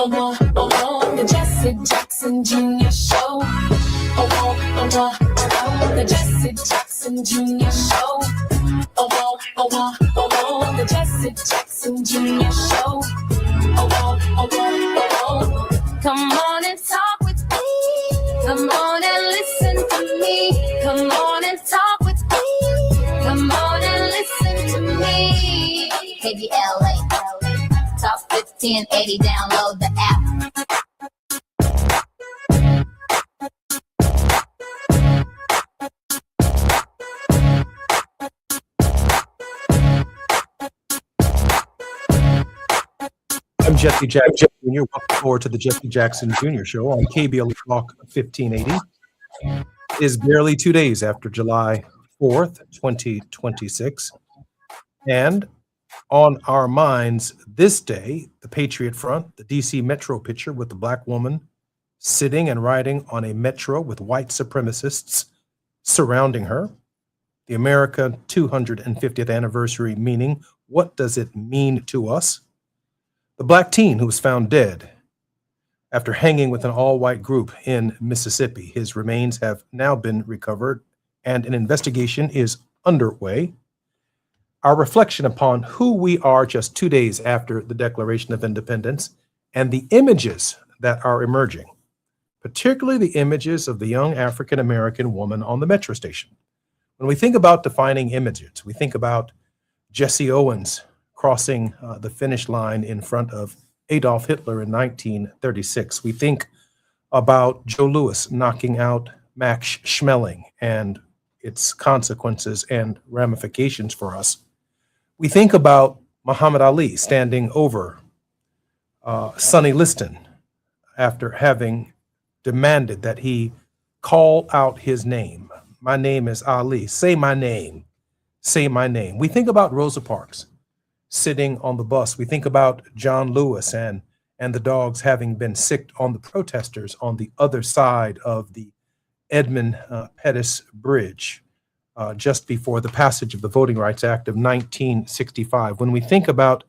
The Jesse Jackson Jr. Show. The Jesse Jackson Jr. Show. The Jesse Jackson Jr. Show. Come on and talk with me. Come on and listen to me. Come on and talk with me. Come on and listen to me. KBLA, Talk 1580, download the app. I'm Jesse Jackson Jr. Welcome forward to the Jesse Jackson Jr. Show on KBLA Talk 1580. It is barely 2 days after July 4th, 2026. And on our minds this day, the Patriot Front, the DC Metro picture with the black woman sitting and riding on a metro with white supremacists surrounding her. The America 250th anniversary meaning, what does it mean to us? The black teen who was found dead after hanging with an all-white group in Mississippi. His remains have now been recovered and an investigation is underway. Our reflection upon who we are just 2 days after the Declaration of Independence and the images that are emerging, particularly the images of the young African-American woman on the metro station. When we think about defining images, we think about Jesse Owens crossing the finish line in front of Adolf Hitler in 1936. We think about Joe Louis knocking out Max Schmeling and its consequences and ramifications for us. We think about Muhammad Ali standing over Sonny Liston after having demanded that he call out his name. My name is Ali. Say my name. Say my name. We think about Rosa Parks sitting on the bus. We think about John Lewis and the dogs having been sicked on the protesters on the other side of the Edmund Pettus Bridge just before the passage of the Voting Rights Act of 1965. When we think about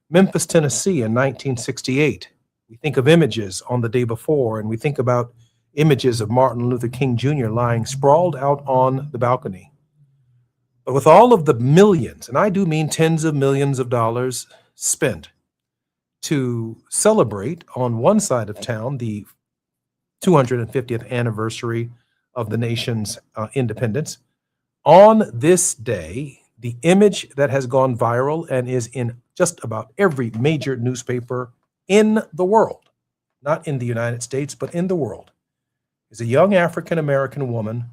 Memphis, Tennessee in 1968, we think of images on the day before, and we think about images of Martin Luther King Jr. lying sprawled out on the balcony. But with all of the millions, and I do mean tens of millions of dollars spent to celebrate on one side of town the 250th anniversary of the nation's independence, on this day, the image that has gone viral and is in just about every major newspaper in the world, not in the United States, but in the world, is a young African-American woman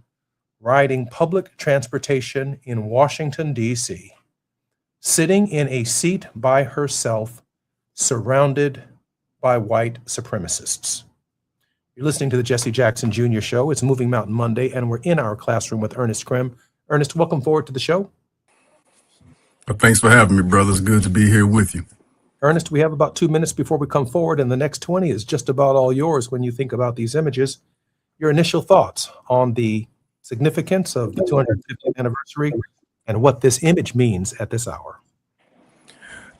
riding public transportation in Washington, D.C., sitting in a seat by herself, surrounded by white supremacists. You're listening to the Jesse Jackson Jr. Show. It's Moving Mountain Monday, and we're in our classroom with Ernest Krim. Ernest, welcome forward to the show. Well, thanks for having me, brother. It's good to be here with you. Ernest, we have about 2 minutes before we come forward, and the next 20 is just about all yours when you think about these images. Your initial thoughts on the significance of the 250th anniversary and what this image means at this hour.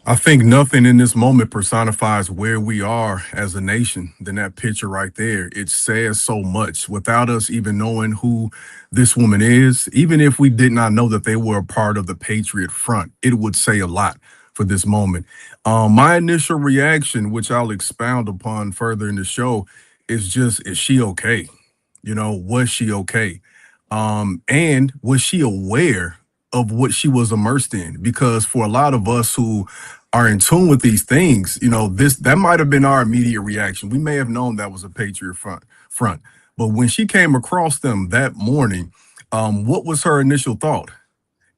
I think nothing in this moment personifies where we are as a nation than that picture right there. It says so much without us even knowing who this woman is. Even if we did not know that they were a part of the Patriot Front, it would say a lot for this moment. My initial reaction, which I'll expound upon further in the show, is just, is she okay? You know, was she okay? And was she aware of what she was immersed in? Because for a lot of us who are in tune with these things, you know, that might have been our immediate reaction. We may have known that was a Patriot front. But when she came across them that morning, what was her initial thought?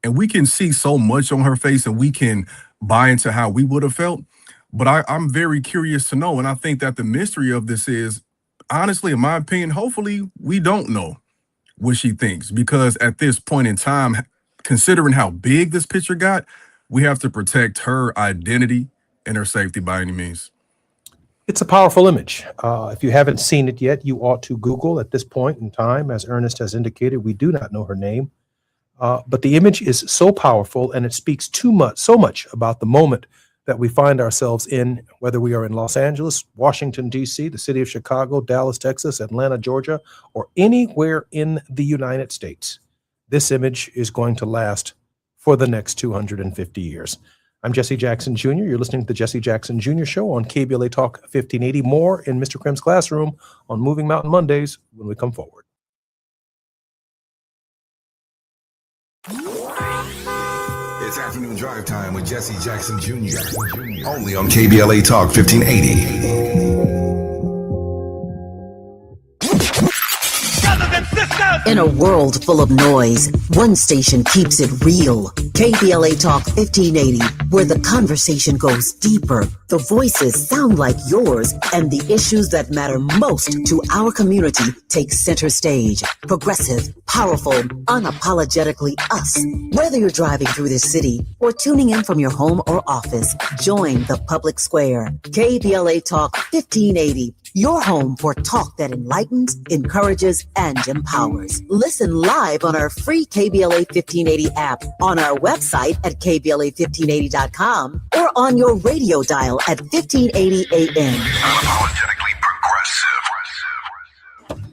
And we can see so much on her face and we can buy into how we would have felt. But I'm very curious to know. And I think that the mystery of this is, honestly, in my opinion, hopefully we don't know what she thinks, because at this point in time, considering how big this picture got, we have to protect her identity and her safety by any means. It's a powerful image. If you haven't seen it yet, you ought to Google at this point in time. As Ernest has indicated, we do not know her name, but the image is so powerful and it speaks so much about the moment that we find ourselves in, whether we are in Los Angeles, Washington, D.C., the city of Chicago, Dallas, Texas, Atlanta, Georgia, or anywhere in the United States. This image is going to last for the next 250 years. I'm Jesse Jackson Jr. You're listening to the Jesse Jackson Jr. Show on KBLA Talk 1580. More in Mr. Krim's classroom on Moving Mountain Mondays when we come forward. It's afternoon drive time with Jesse Jackson Jr. Only on KBLA Talk 1580. In a world full of noise, one station keeps it real. KBLA Talk 1580, where the conversation goes deeper, the voices sound like yours, and the issues that matter most to our community take center stage. Progressive, powerful, unapologetically us. Whether you're driving through the city or tuning in from your home or office, join the public square. KBLA Talk 1580. Your home for talk that enlightens, encourages, and empowers. Listen live on our free KBLA 1580 app, on our website at KBLA1580.com, or on your radio dial at 1580 AM. Unapologetically progressive.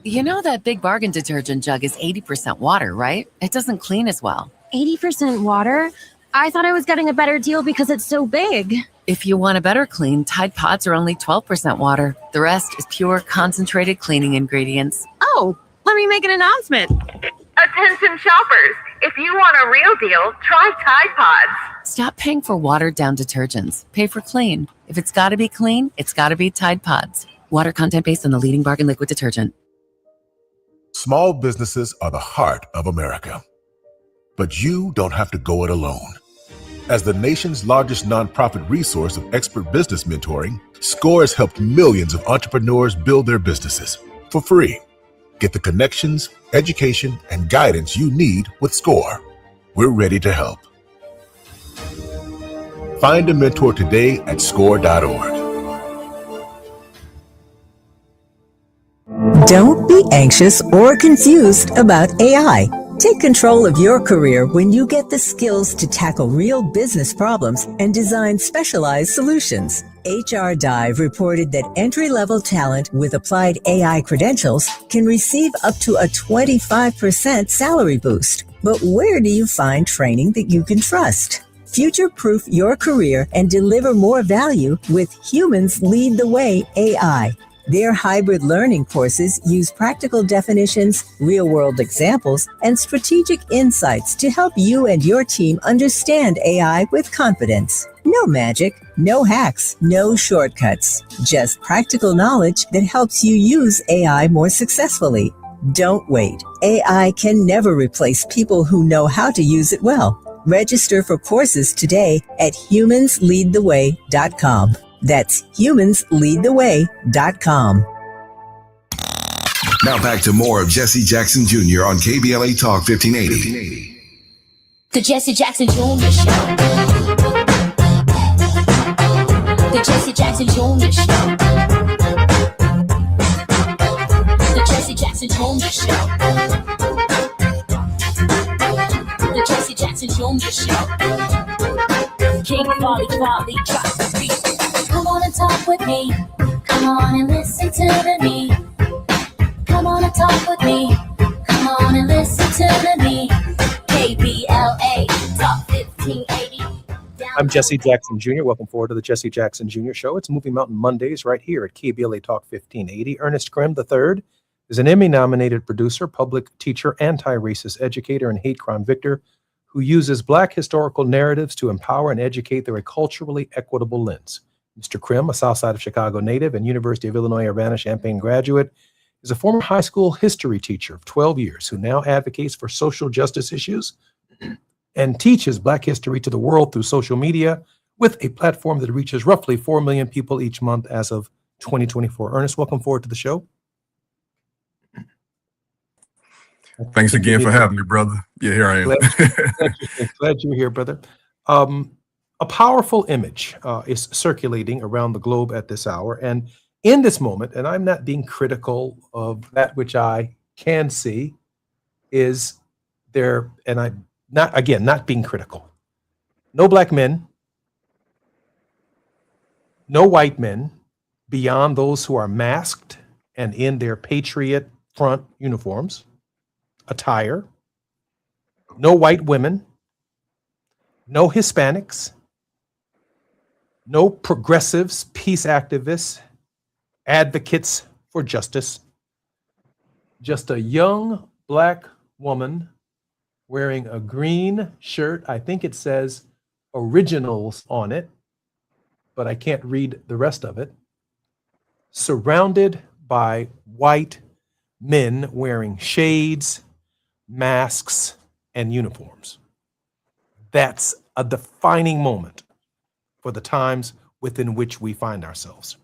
You know that Big Bargain detergent jug is 80% water, right? It doesn't clean as well. 80% water? I thought I was getting a better deal because it's so big. If you want a better clean, Tide Pods are only 12% water. The rest is pure concentrated cleaning ingredients. Oh, let me make an announcement. Attention shoppers, if you want a real deal, try Tide Pods. Stop paying for watered-down detergents. Pay for clean. If it's got to be clean, it's got to be Tide Pods. Water content based on the leading bargain liquid detergent. Small businesses are the heart of America. But you don't have to go it alone. As the nation's largest nonprofit resource of expert business mentoring, SCORE has helped millions of entrepreneurs build their businesses for free. Get the connections, education, and guidance you need with SCORE. We're ready to help. Find a mentor today at score.org. Don't be anxious or confused about AI. Take control of your career when you get the skills to tackle real business problems and design specialized solutions. HR Dive reported that entry-level talent with applied AI credentials can receive up to a 25% salary boost. But where do you find training that you can trust? Future-proof your career and deliver more value with Humans Lead the Way AI. Their hybrid learning courses use practical definitions, real-world examples, and strategic insights to help you and your team understand AI with confidence. No magic, no hacks, no shortcuts. Just practical knowledge that helps you use AI more successfully. Don't wait. AI can never replace people who know how to use it well. Register for courses today at humansleadtheway.com. That's humansleadtheway.com. Now back to more of Jesse Jackson Jr. on KBLA Talk 1580. The Jesse Jackson Jr. Show. The Jesse Jackson Jr. Show. The Jesse Jackson Jr. Show. The Jesse Jackson Jr. Show. King Volley, drop the beat. Come on and talk with me. Come on and listen to me. Come on and talk with me. Come on and listen to me. KBLA Talk 1580. I'm Jesse Jackson Jr. Welcome forward to the Jesse Jackson Jr. Show. It's Moving Mountain Mondays right here at KBLA Talk 1580. Ernest Krim III is an Emmy-nominated producer, public teacher, anti-racist educator, and hate crime victor who uses Black historical narratives to empower and educate through a culturally equitable lens. Mr. Krim, a South Side of Chicago native and University of Illinois Urbana-Champaign graduate, is a former high school history teacher of 12 years who now advocates for social justice issues and teaches Black history to the world through social media with a platform that reaches roughly 4 million people each month as of 2024. Ernest, welcome forward to the show. Thanks again for having me, brother. Yeah, here I am. Glad you're here, brother. A powerful image is circulating around the globe at this hour. And in this moment, and I'm not being critical of that which I can see, is there, and I'm not being critical. No Black men, No white men beyond those who are masked and in their Patriot Front uniforms, attire. No white women. No Hispanics. No progressives, peace activists, advocates for justice. Just a young black woman wearing a green shirt. I think it says Originals on it, but I can't read the rest of it. Surrounded by white men wearing shades, masks, and uniforms. That's a defining moment for the times within which we find ourselves.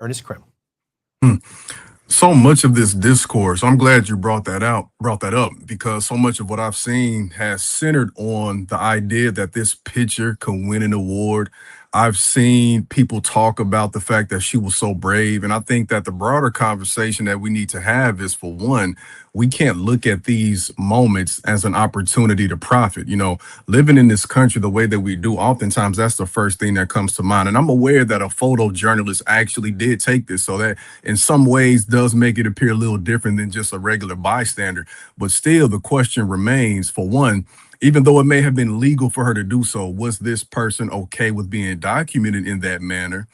Ernest Krim. So much of this discourse, I'm glad you brought that up, because so much of what I've seen has centered on the idea that this picture can win an award. I've seen people talk about the fact that she was so brave. And I think that the broader conversation that we need to have is, for one, we can't look at these moments as an opportunity to profit. You know, living in this country the way that we do, oftentimes that's the first thing that comes to mind. And I'm aware that a photojournalist actually did take this, so that in some ways does make it appear a little different than just a regular bystander. But still, the question remains, for one, even though it may have been legal for her to do so, was this person okay with being documented in that manner?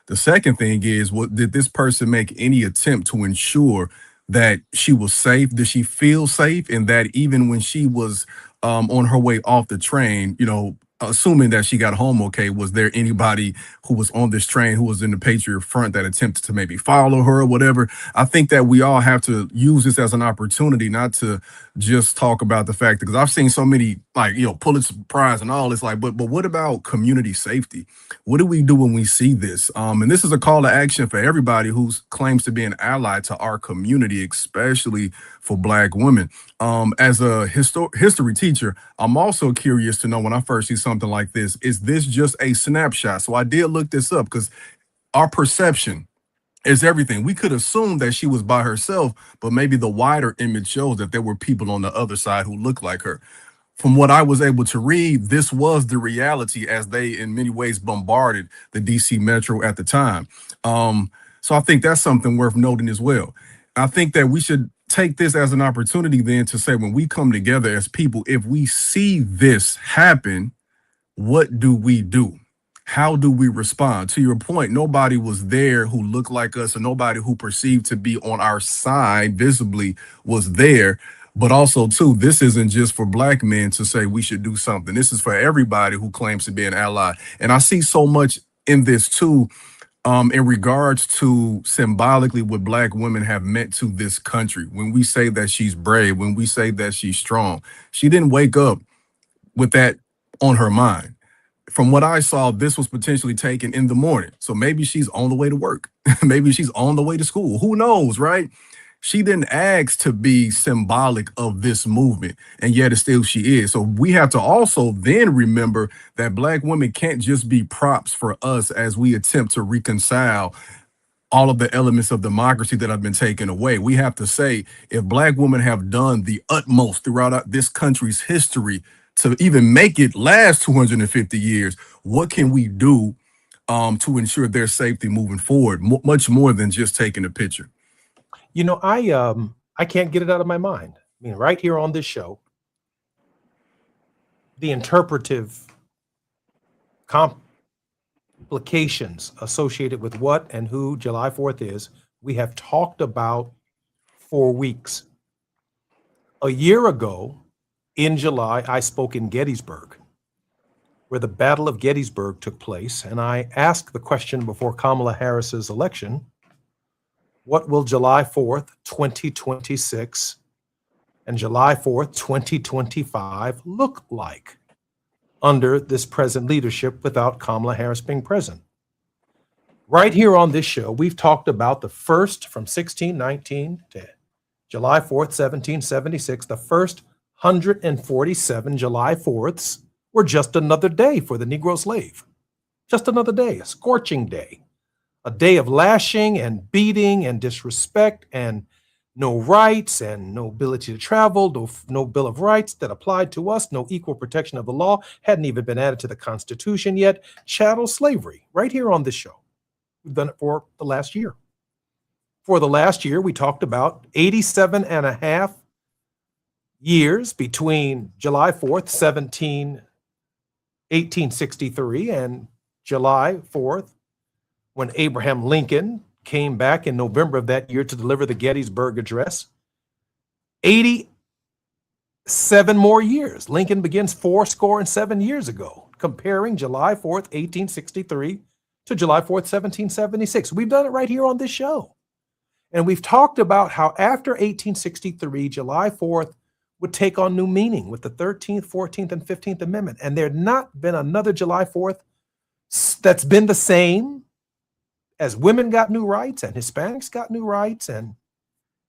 The second thing is, did this person make any attempt to ensure that she was safe? Did she feel safe? And that even when she was on her way off the train, you know, assuming that she got home okay, was there anybody who was on this train who was in the Patriot Front that attempted to maybe follow her or whatever? I think that we all have to use this as an opportunity, not to just talk about the fact, because I've seen so many, like, you know, Pulitzer Prize and all this, like, but what about community safety? What do we do when we see this? And this is a call to action for everybody who claims to be an ally to our community, especially for Black women. As a history teacher, I'm also curious to know, when I first see something like this, is this just a snapshot? So I did look this up, because our perception is everything. We could assume that she was by herself, but maybe the wider image shows that there were people on the other side who looked like her. From what I was able to read, this was the reality as they in many ways bombarded the DC Metro at the time. So I think that's something worth noting as well. I think that we should take this as an opportunity then to say, when we come together as people, if we see this happen, what do we do? How do we respond? To your point, nobody was there who looked like us, and nobody who perceived to be on our side visibly was there. But also, too, this isn't just for Black men to say we should do something. This is for everybody who claims to be an ally. And I see so much in this, too, in regards to symbolically what Black women have meant to this country. When we say that she's brave, when we say that she's strong, she didn't wake up with that on her mind. From what I saw, this was potentially taken in the morning. So maybe she's on the way to work. Maybe she's on the way to school. Who knows, right? She didn't ask to be symbolic of this movement, and yet still she is. So we have to also then remember that Black women can't just be props for us as we attempt to reconcile all of the elements of democracy that have been taken away. We have to say, if Black women have done the utmost throughout this country's history to even make it last 250 years, what can we do to ensure their safety moving forward? Much more than just taking a picture. You know, I can't get it out of my mind. I mean, right here on this show, the interpretive complications associated with what and who July 4th is, we have talked about for weeks. A year ago, in July, I spoke in Gettysburg, where the Battle of Gettysburg took place, and I asked the question before Kamala Harris's election: what will July 4th, 2026 and July 4th, 2025 look like under this present leadership without Kamala Harris being present? Right here on this show, we've talked about the first, from 1619 to July 4th, 1776, the first 147 July 4ths were just another day for the Negro slave. Just another day, a scorching day. A day of lashing and beating and disrespect and no rights and no ability to travel, no Bill of Rights that applied to us, no equal protection of the law, hadn't even been added to the Constitution yet. Chattel slavery, right here on this show. We've done it for the last year. For the last year, we talked about 87 and a half years between July 4th, 1863 and July 4th, when Abraham Lincoln came back in November of that year to deliver the Gettysburg Address. 87 more years. Lincoln begins 77 years ago, comparing July 4th, 1863 to July 4th, 1776. We've done it right here on this show. And we've talked about how after 1863, July 4th would take on new meaning with the 13th, 14th, and 15th Amendment. And there had not been another July 4th that's been the same as women got new rights and Hispanics got new rights and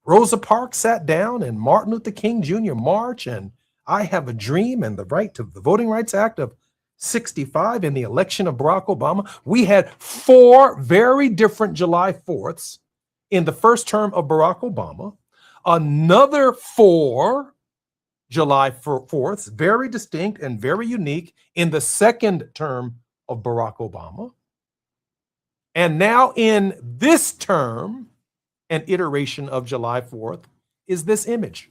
Rosa Parks sat down and Martin Luther King Jr. marched and I Have a Dream and the right to the Voting Rights Act of 65 in the election of Barack Obama. We had 4 very different July 4ths in the first term of Barack Obama, another 4 July 4ths, very distinct and very unique in the second term of Barack Obama. And now in this term, an iteration of July 4th is this image.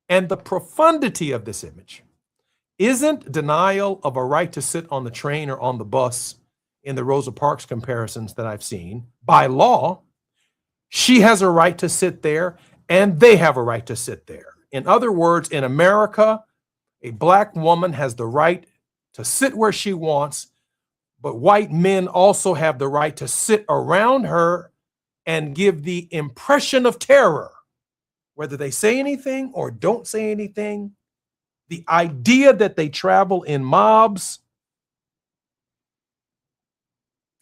And the profundity of this image isn't denial of a right to sit on the train or on the bus in the Rosa Parks comparisons that I've seen. By law, she has a right to sit there and they have a right to sit there. In other words, in America, a black woman has the right to sit where she wants, but white men also have the right to sit around her and give the impression of terror, whether they say anything or don't say anything. The idea that they travel in mobs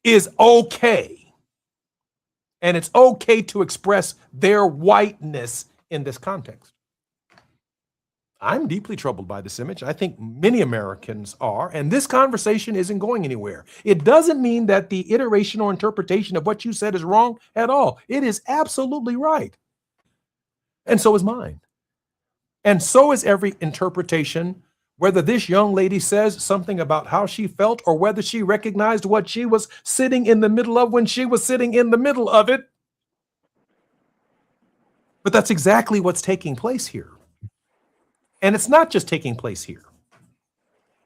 is okay. And it's okay to express their whiteness in this context. I'm deeply troubled by this image. I think many Americans are, and this conversation isn't going anywhere. It doesn't mean that the iteration or interpretation of what you said is wrong at all. It is absolutely right. And so is mine. And so is every interpretation, whether this young lady says something about how she felt or whether she recognized what she was sitting in the middle of when she was sitting in the middle of it. But that's exactly what's taking place here. And it's not just taking place here.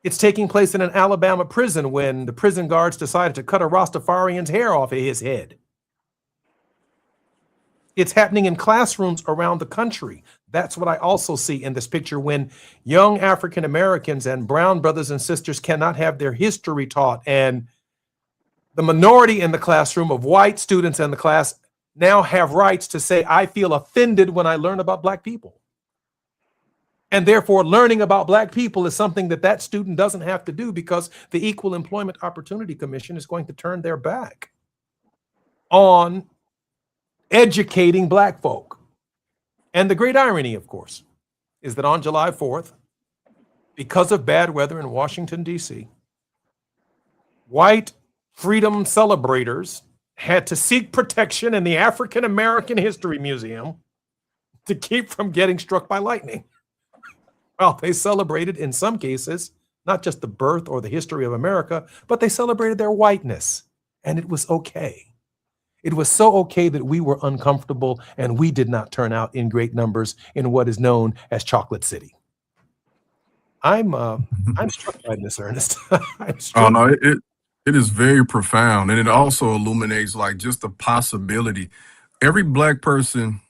It's taking place in an Alabama prison when the prison guards decided to cut a Rastafarian's hair off of his head. It's happening in classrooms around the country. That's what I also see in this picture when young African Americans and brown brothers and sisters cannot have their history taught. And the minority in the classroom of white students in the class now have rights to say, I feel offended when I learn about black people. And therefore, learning about black people is something that that student doesn't have to do because the Equal Employment Opportunity Commission is going to turn their back on educating black folk. And the great irony, of course, is that on July 4th, because of bad weather in Washington, D.C., white freedom celebrators had to seek protection in the African American History Museum to keep from getting struck by lightning. Well, they celebrated, in some cases, not just the birth or the history of America, but they celebrated their whiteness, and it was okay. It was so okay that we were uncomfortable and we did not turn out in great numbers in what is known as Chocolate City. I'm struck by this, Ernest. Oh no, it is very profound, and it also illuminates like just the possibility. Every black person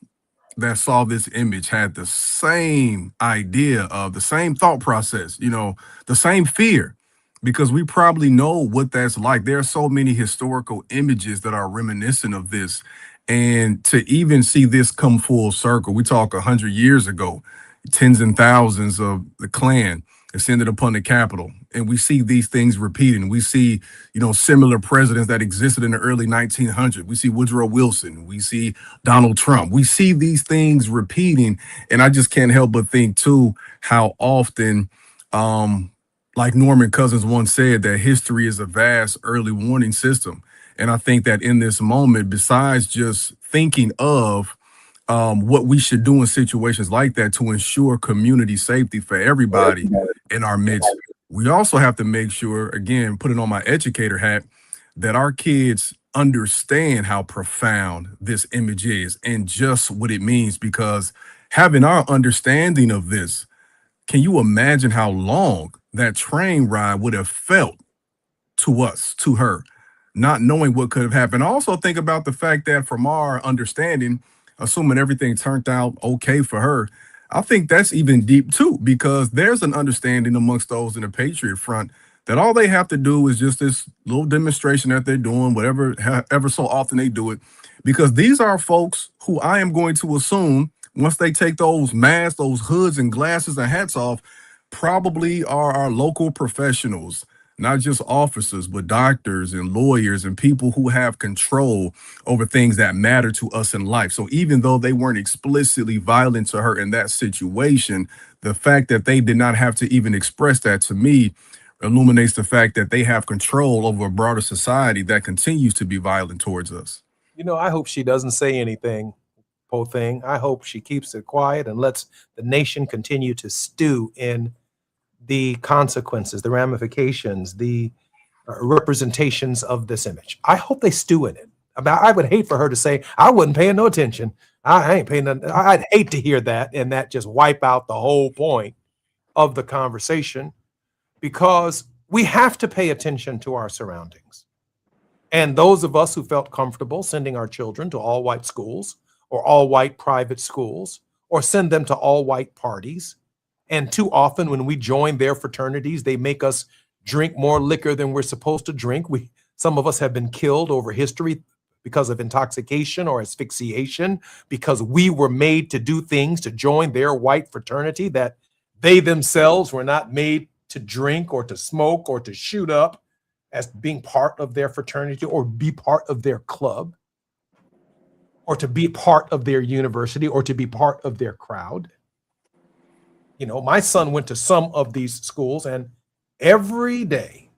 that saw this image had the same idea of the same thought process, you know, the same fear, because we probably know what that's like. There are so many historical images that are reminiscent of this. And to even see this come full circle, we talk 100 years ago, tens and thousands of the Klan ascended upon the Capitol. And we see these things repeating. We see, you know, similar presidents that existed in the early 1900s. We see Woodrow Wilson. We see Donald Trump. We see these things repeating. And I just can't help but think, too, how often, like Norman Cousins once said, that history is a vast early warning system. And I think that in this moment, besides just thinking of what we should do in situations like that to ensure community safety for everybody in our midst, we also have to make sure, again, putting on my educator hat, that our kids understand how profound this image is and just what it means, because having our understanding of this, can you imagine how long that train ride would have felt to us, to her, not knowing what could have happened? Also think about the fact that from our understanding, assuming everything turned out okay for her, I think that's even deep too, because there's an understanding amongst those in the Patriot Front that all they have to do is just this little demonstration that they're doing, whatever, ever so often they do it, because these are folks who I am going to assume, once they take those masks, those hoods and glasses and hats off, probably are our local professionals, not just officers, but doctors and lawyers and people who have control over things that matter to us in life. So even though they weren't explicitly violent to her in that situation, the fact that they did not have to even express that, to me, illuminates the fact that they have control over a broader society that continues to be violent towards us. You know, I hope she doesn't say anything, poor thing. I hope she keeps it quiet and lets the nation continue to stew in the consequences, the ramifications, the representations of this image. I hope they stew in it. I would hate for her to say, I wasn't paying no attention. I ain't paying none. I'd hate to hear that, and that just wipe out the whole point of the conversation, because we have to pay attention to our surroundings. And those of us who felt comfortable sending our children to all white schools or all white private schools, or send them to all white parties, and too often when we join their fraternities, they make us drink more liquor than we're supposed to drink. Some of us have been killed over history because of intoxication or asphyxiation, because we were made to do things to join their white fraternity that they themselves were not made to drink or to smoke or to shoot up as being part of their fraternity or be part of their club or to be part of their university or to be part of their crowd. You know, my son went to some of these schools, and every day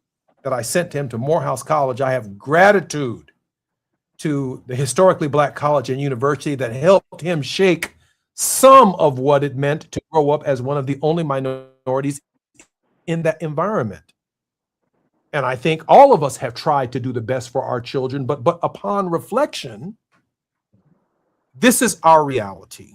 that I sent him to Morehouse College, I have gratitude to the historically Black college and university that helped him shake some of what it meant to grow up as one of the only minorities in that environment. And I think all of us have tried to do the best for our children, but upon reflection, this is our reality.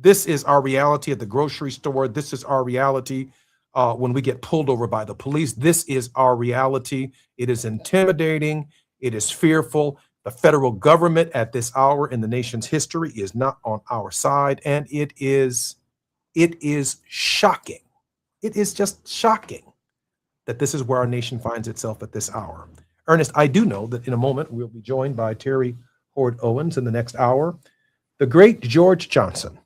This is our reality at the grocery store. This is our reality when we get pulled over by the police. This is our reality. It is intimidating. It is fearful. The federal government at this hour in the nation's history is not on our side, and it is shocking. It is just shocking that this is where our nation finds itself at this hour. Ernest, I do know that in a moment we'll be joined by Terry Hord Owens in the next hour. The great George Johnson,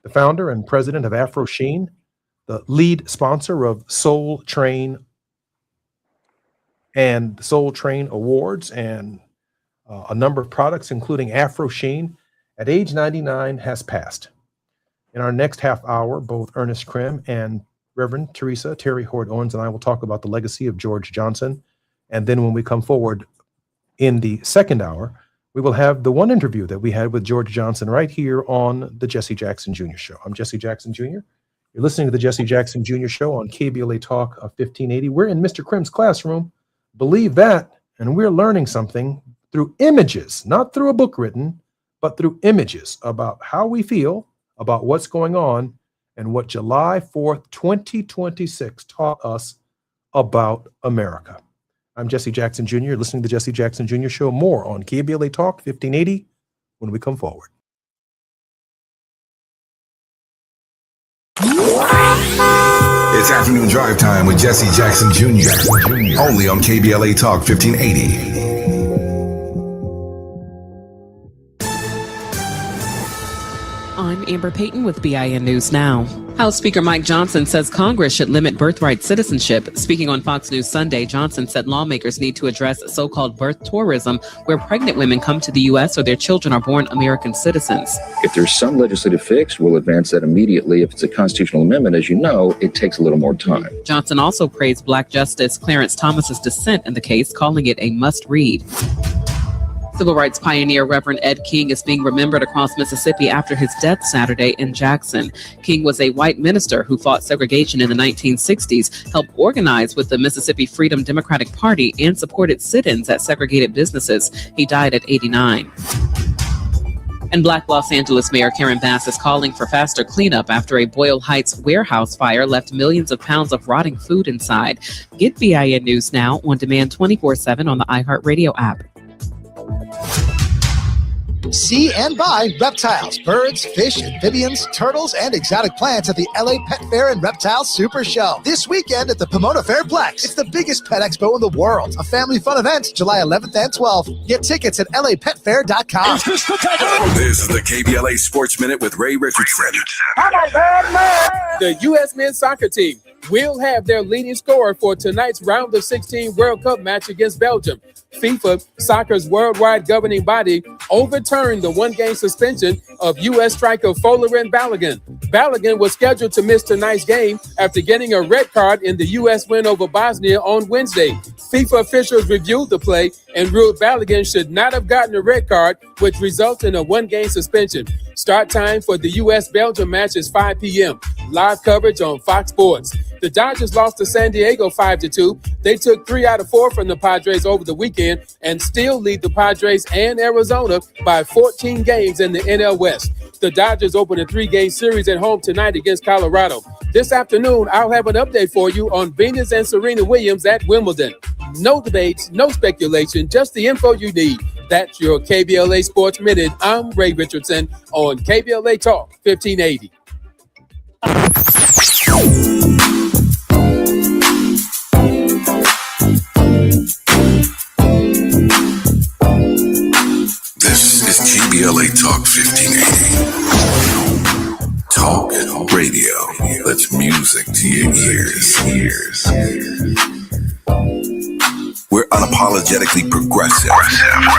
the founder and president of Afro Sheen, the lead sponsor of Soul Train and the Soul Train Awards and a number of products, including Afro Sheen, at age 99 has passed. In our next half hour, both Ernest Krim and Reverend Terry Hord Owens and I will talk about the legacy of George Johnson. And then when we come forward in the second hour, we will have the one interview that we had with George Johnson right here on the Jesse Jackson Jr. Show. I'm Jesse Jackson Jr. You're listening to the Jesse Jackson Jr. Show on KBLA Talk of 1580. We're in Mr. Krim's classroom. Believe that. And we're learning something through images, not through a book written, but through images about how we feel about what's going on and what July 4th, 2026 taught us about America. I'm Jesse Jackson Jr. You're listening to the Jesse Jackson Jr. Show. More on KBLA Talk 1580 when we come forward. It's afternoon drive time with Jesse Jackson Jr. Only on KBLA Talk 1580. I'm Amber Payton with BIN News Now. House Speaker Mike Johnson says Congress should limit birthright citizenship. Speaking on Fox News Sunday, Johnson said lawmakers need to address so-called birth tourism, where pregnant women come to the U.S. or their children are born American citizens. If there's some legislative fix, we'll advance that immediately. If it's a constitutional amendment, as you know, it takes a little more time. Johnson also praised Black Justice Clarence Thomas's dissent in the case, calling it a must-read. Civil rights pioneer Reverend Ed King is being remembered across Mississippi after his death Saturday in Jackson. King was a white minister who fought segregation in the 1960s, helped organize with the Mississippi Freedom Democratic Party, and supported sit-ins at segregated businesses. He died at 89. And Black Los Angeles Mayor Karen Bass is calling for faster cleanup after a Boyle Heights warehouse fire left millions of pounds of rotting food inside. Get BIN News Now on demand 24/7 on the iHeartRadio app. See and buy reptiles, birds, fish, amphibians, turtles, and exotic plants at the LA Pet Fair and Reptile Super Show this weekend at the Pomona Fairplex. It's the biggest pet expo in the world. A family fun event, July 11th and 12th. Get tickets at lapetfair.com. This is the KBLA Sports Minute with Ray Richardson. The U.S. men's soccer team will have their leading scorer for tonight's round of 16 World Cup match against Belgium. FIFA, soccer's worldwide governing body, overturned the one-game suspension of U.S. striker Folarin Balogun. Balogun was scheduled to miss tonight's game after getting a red card in the U.S. win over Bosnia on Wednesday. FIFA officials reviewed the play and ruled Balogun should not have gotten a red card, which results in a one-game suspension. Start time for the U.S.-Belgium match is 5 p.m. Live coverage on Fox Sports. The Dodgers lost to San Diego 5-2. They took 3 out of 4 from the Padres over the weekend and still lead the Padres and Arizona by 14 games in the NL West. The Dodgers open a 3-game series at home tonight against Colorado. This afternoon, I'll have an update for you on Venus and Serena Williams at Wimbledon. No debates, no speculation, just the info you need. That's your KBLA Sports Minute. I'm Ray Richardson on KBLA Talk 1580. This is KBLA Talk 1580. Talk radio. That's music to your ears. We're unapologetically progressive.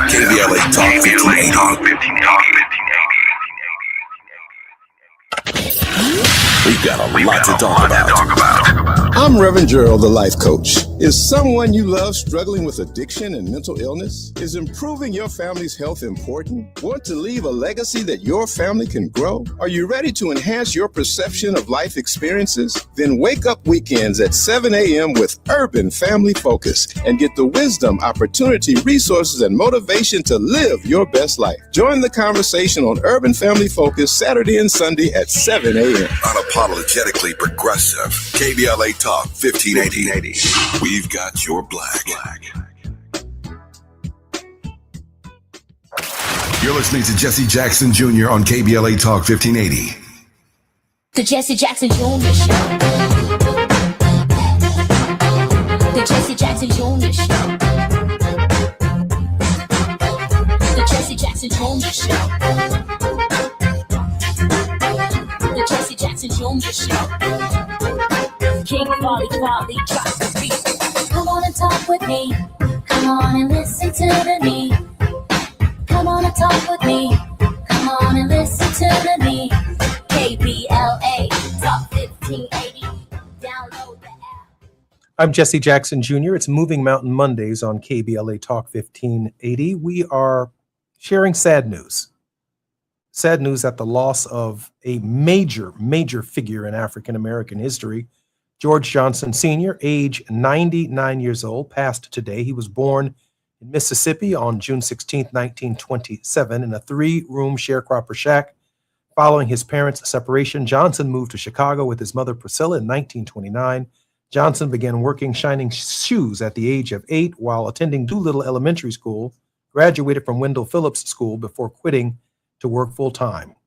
KBLA Talk 1580. We've got a lot to talk about. I'm Reverend Gerald, the life coach. Is someone you love struggling with addiction and mental illness? Is improving your family's health important? Want to leave a legacy that your family can grow? Are you ready to enhance your perception of life experiences? Then wake up weekends at 7 a.m. with Urban Family Focus and get the wisdom, opportunity, resources, and motivation to live your best life. Join the conversation on Urban Family Focus Saturday and Sunday at 7 a.m. Unapologetically progressive. KBLA Talk 1580. We've got your black. You're listening to Jesse Jackson Jr. on KBLA Talk 1580. The Jesse Jackson Jr. Show. The Jesse Jackson Jr. Show. The Jesse Jackson Jr. Show. The Jesse Jackson Jr. Show. King Quality drops the beat. Come on and talk with me. Come on and listen to the me. Come on and talk with me. Come on and listen to the me. KBLA Talk 1580. Download the app. I'm Jesse Jackson Jr. It's Moving Mountain Mondays on KBLA Talk 1580. We are sharing sad news. Sad news at the loss of a major figure in African American history. George Johnson Sr., age 99 years old, passed today. He was born in Mississippi on June 16, 1927, in a 3-room sharecropper shack. Following his parents' separation, Johnson moved to Chicago with his mother Priscilla in 1929. Johnson began working shining shoes at the age of 8 while attending Doolittle Elementary School, graduated from Wendell Phillips School before quitting to work full-time.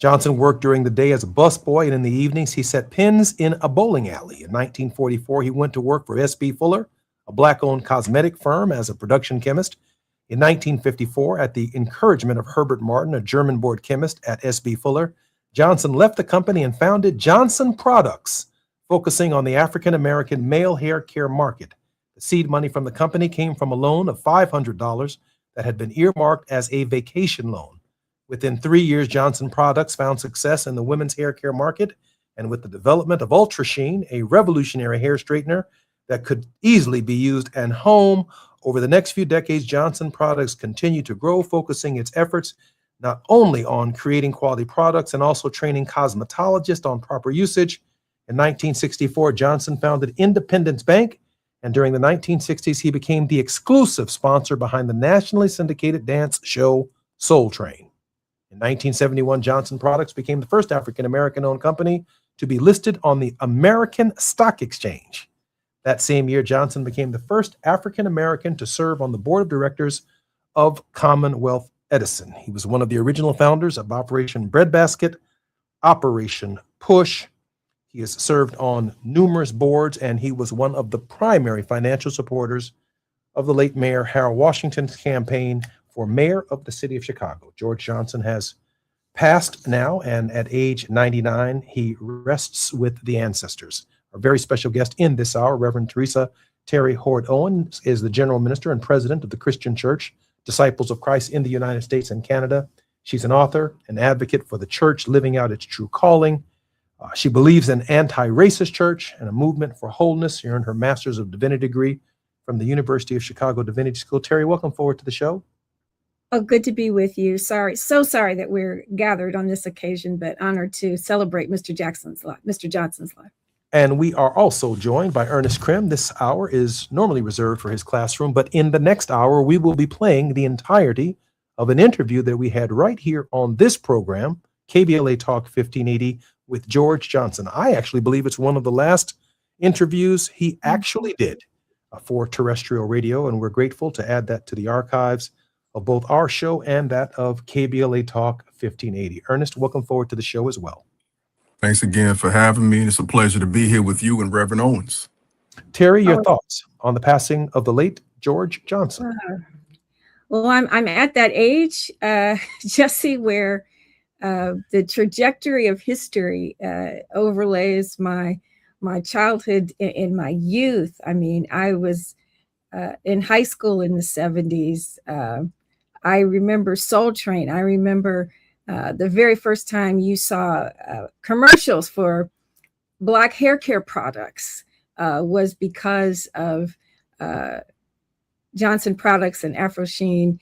Johnson worked during the day as a busboy, and in the evenings he set pins in a bowling alley. In 1944, he went to work for S.B. Fuller, a black-owned cosmetic firm, as a production chemist. In 1954, at the encouragement of Herbert Martin, a German-born chemist at S.B. Fuller, Johnson left the company and founded Johnson Products, focusing on the African-American male hair care market. The seed money from the company came from a loan of $500 that had been earmarked as a vacation loan. Within 3 years, Johnson Products found success in the women's hair care market, and with the development of Ultra Sheen, a revolutionary hair straightener that could easily be used at home Over the next few decades, Johnson Products continued to grow, focusing its efforts not only on creating quality products and also training cosmetologists on proper usage. In 1964, Johnson founded Independence Bank, and during the 1960s, he became the exclusive sponsor behind the nationally syndicated dance show Soul Train. In 1971, Johnson Products became the first African-American-owned company to be listed on the American Stock Exchange. That same year, Johnson became the first African-American to serve on the board of directors of Commonwealth Edison. He was one of the original founders of Operation Breadbasket, Operation Push. He has served on numerous boards, and he was one of the primary financial supporters of the late Mayor Harold Washington's campaign for mayor of the city of Chicago. George Johnson has passed now, and at age 99, he rests with the ancestors. Our very special guest in this hour, Reverend Teresa Terry Hord Owen, is the general minister and president of the Christian Church, Disciples of Christ in the United States and Canada. She's an author, an advocate for the church living out its true calling. She believes in anti-racist church and a movement for wholeness. She earned her Master's of Divinity degree from the University of Chicago Divinity School. Terry, welcome forward to the show. Oh, good to be with you. So sorry that we're gathered on this occasion, but honored to celebrate Mr. Johnson's life. And we are also joined by Ernest Krim. This hour is normally reserved for his classroom, but in the next hour, we will be playing the entirety of an interview that we had right here on this program, KBLA Talk 1580, with George Johnson. I actually believe it's one of the last interviews he actually did for terrestrial radio, and we're grateful to add that to the archives of both our show and that of KBLA Talk 1580. Ernest, welcome forward to the show as well. Thanks again for having me. It's a pleasure to be here with you and Reverend Owens. Terry, your thoughts on the passing of the late George Johnson? Well, I'm at that age, Jesse, where the trajectory of history overlays my childhood and my youth. I mean, I was in high school in the 70s. I remember Soul Train. I remember the very first time you saw commercials for Black hair care products was because of Johnson Products and Afro Sheen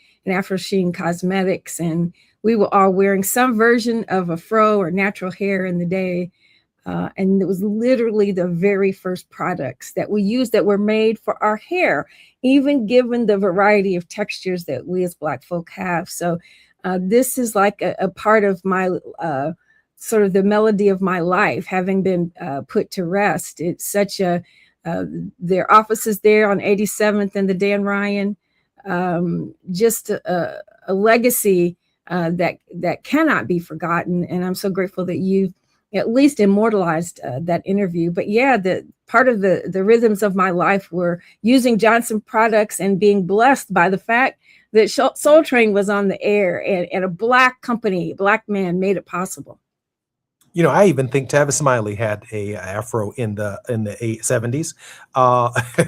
Cosmetics. And we were all wearing some version of a fro or natural hair in the day. And it was literally the very first products that we used that were made for our hair, even given the variety of textures that we as Black folk have. So this is like a part of my sort of the melody of my life, having been put to rest. It's such their offices there on 87th and the Dan Ryan, just a legacy that cannot be forgotten. And I'm so grateful that you at least immortalized that interview. But yeah, the part of the rhythms of my life were using Johnson Products and being blessed by the fact that Soul Train was on the air, and a Black company, Black man made it possible. You know, I even think Tavis Smiley had a afro in the 70s.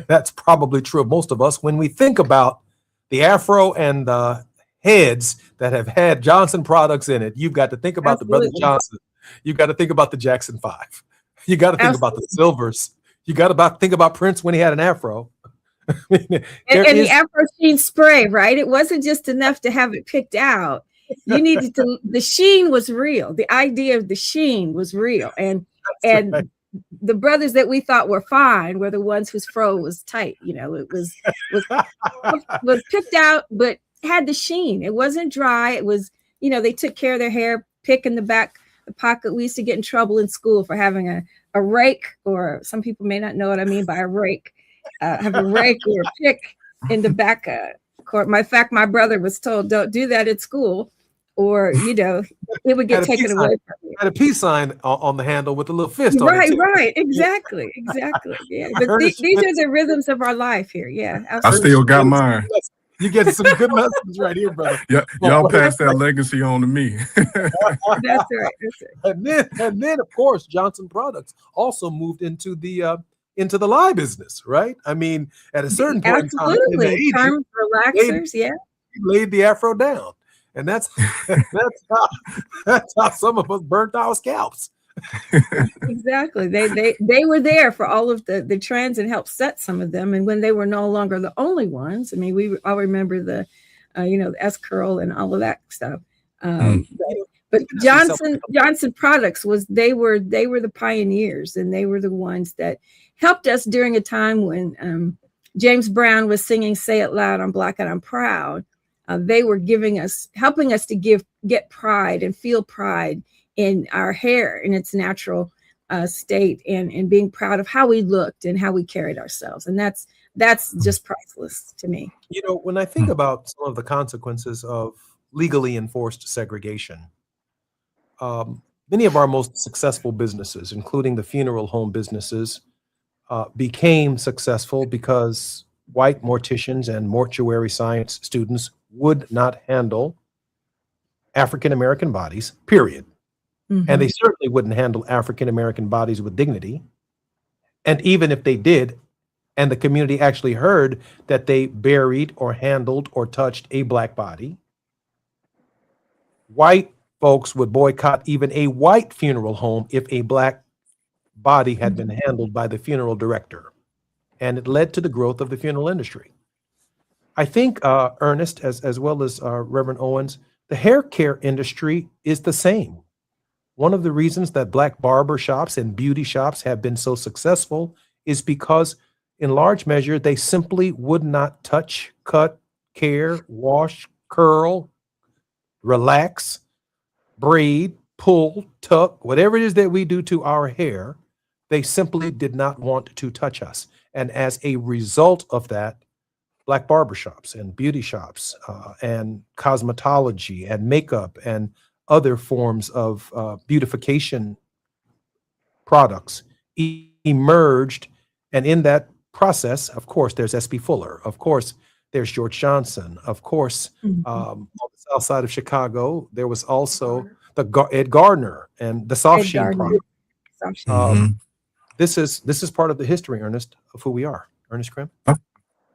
That's probably true of most of us. When we think about the afro and the heads that have had Johnson Products in it, you've got to think about Absolutely. the Brother Johnson. You got to think about the Jackson 5. You got to think about the Silvers. You got to think about Prince when he had an afro. And the Afro Sheen spray, right? It wasn't just enough to have it picked out. You needed to. The sheen was real. The idea of the sheen was real, and right. The brothers that we thought were fine were the ones whose fro was tight. You know, it was picked out, but had the sheen. It wasn't dry. It was, you know, they took care of their hair, pick in the back the pocket. We used to get in trouble in school for having a rake, or some people may not know what I mean by a rake. Have a rake or a pick in the back court. In fact, my brother was told, don't do that at school, or, you know, it would get taken away from you. Had a peace sign on the handle with a little fist on it. Right. Exactly. Yeah. But these are the rhythms of our life here. Yeah. Absolutely. I still got mine. You get some good lessons right here, brother. Yeah, y'all pass that legacy on to me. That's right. And then, of course, Johnson Products also moved into the lye business, right? I mean, at a certain point in time, in the 80s, term relaxers, he laid the afro down, and that's how some of us burnt our scalps. Exactly. They were there for all of the trends and helped set some of them. And when they were no longer the only ones, I mean, we all remember the the S curl and all of that stuff. But Johnson Products they were the pioneers, and they were the ones that helped us during a time when James Brown was singing "Say It Loud, I'm Black and I'm Proud." They were helping us to get pride and feel pride in our hair in its natural state, and being proud of how we looked and how we carried ourselves. And that's just priceless to me. You know, when I think about some of the consequences of legally enforced segregation, many of our most successful businesses, including the funeral home businesses, became successful because white morticians and mortuary science students would not handle African American bodies, period. And they certainly wouldn't handle African American bodies with dignity. And even if they did, and the community actually heard that they buried or handled or touched a black body, white folks would boycott even a white funeral home if a black body had been handled by the funeral director. And it led to the growth of the funeral industry. I think, Ernest, as well as Reverend Owens, the hair care industry is the same. One of the reasons that black barber shops and beauty shops have been so successful is because, in large measure, they simply would not touch, cut, care, wash, curl, relax, braid, pull, tuck, whatever it is that we do to our hair. They simply did not want to touch us. And as a result of that, black barbershops and beauty shops and cosmetology and makeup and other forms of beautification products emerged. And in that process, of course, there's S.B. Fuller. Of course, there's George Johnson. Of course, on the south side of Chicago, there was also Ed Gardner and the Soft Sheen product. This is part of the history, Ernest, of who we are. Ernest Krim?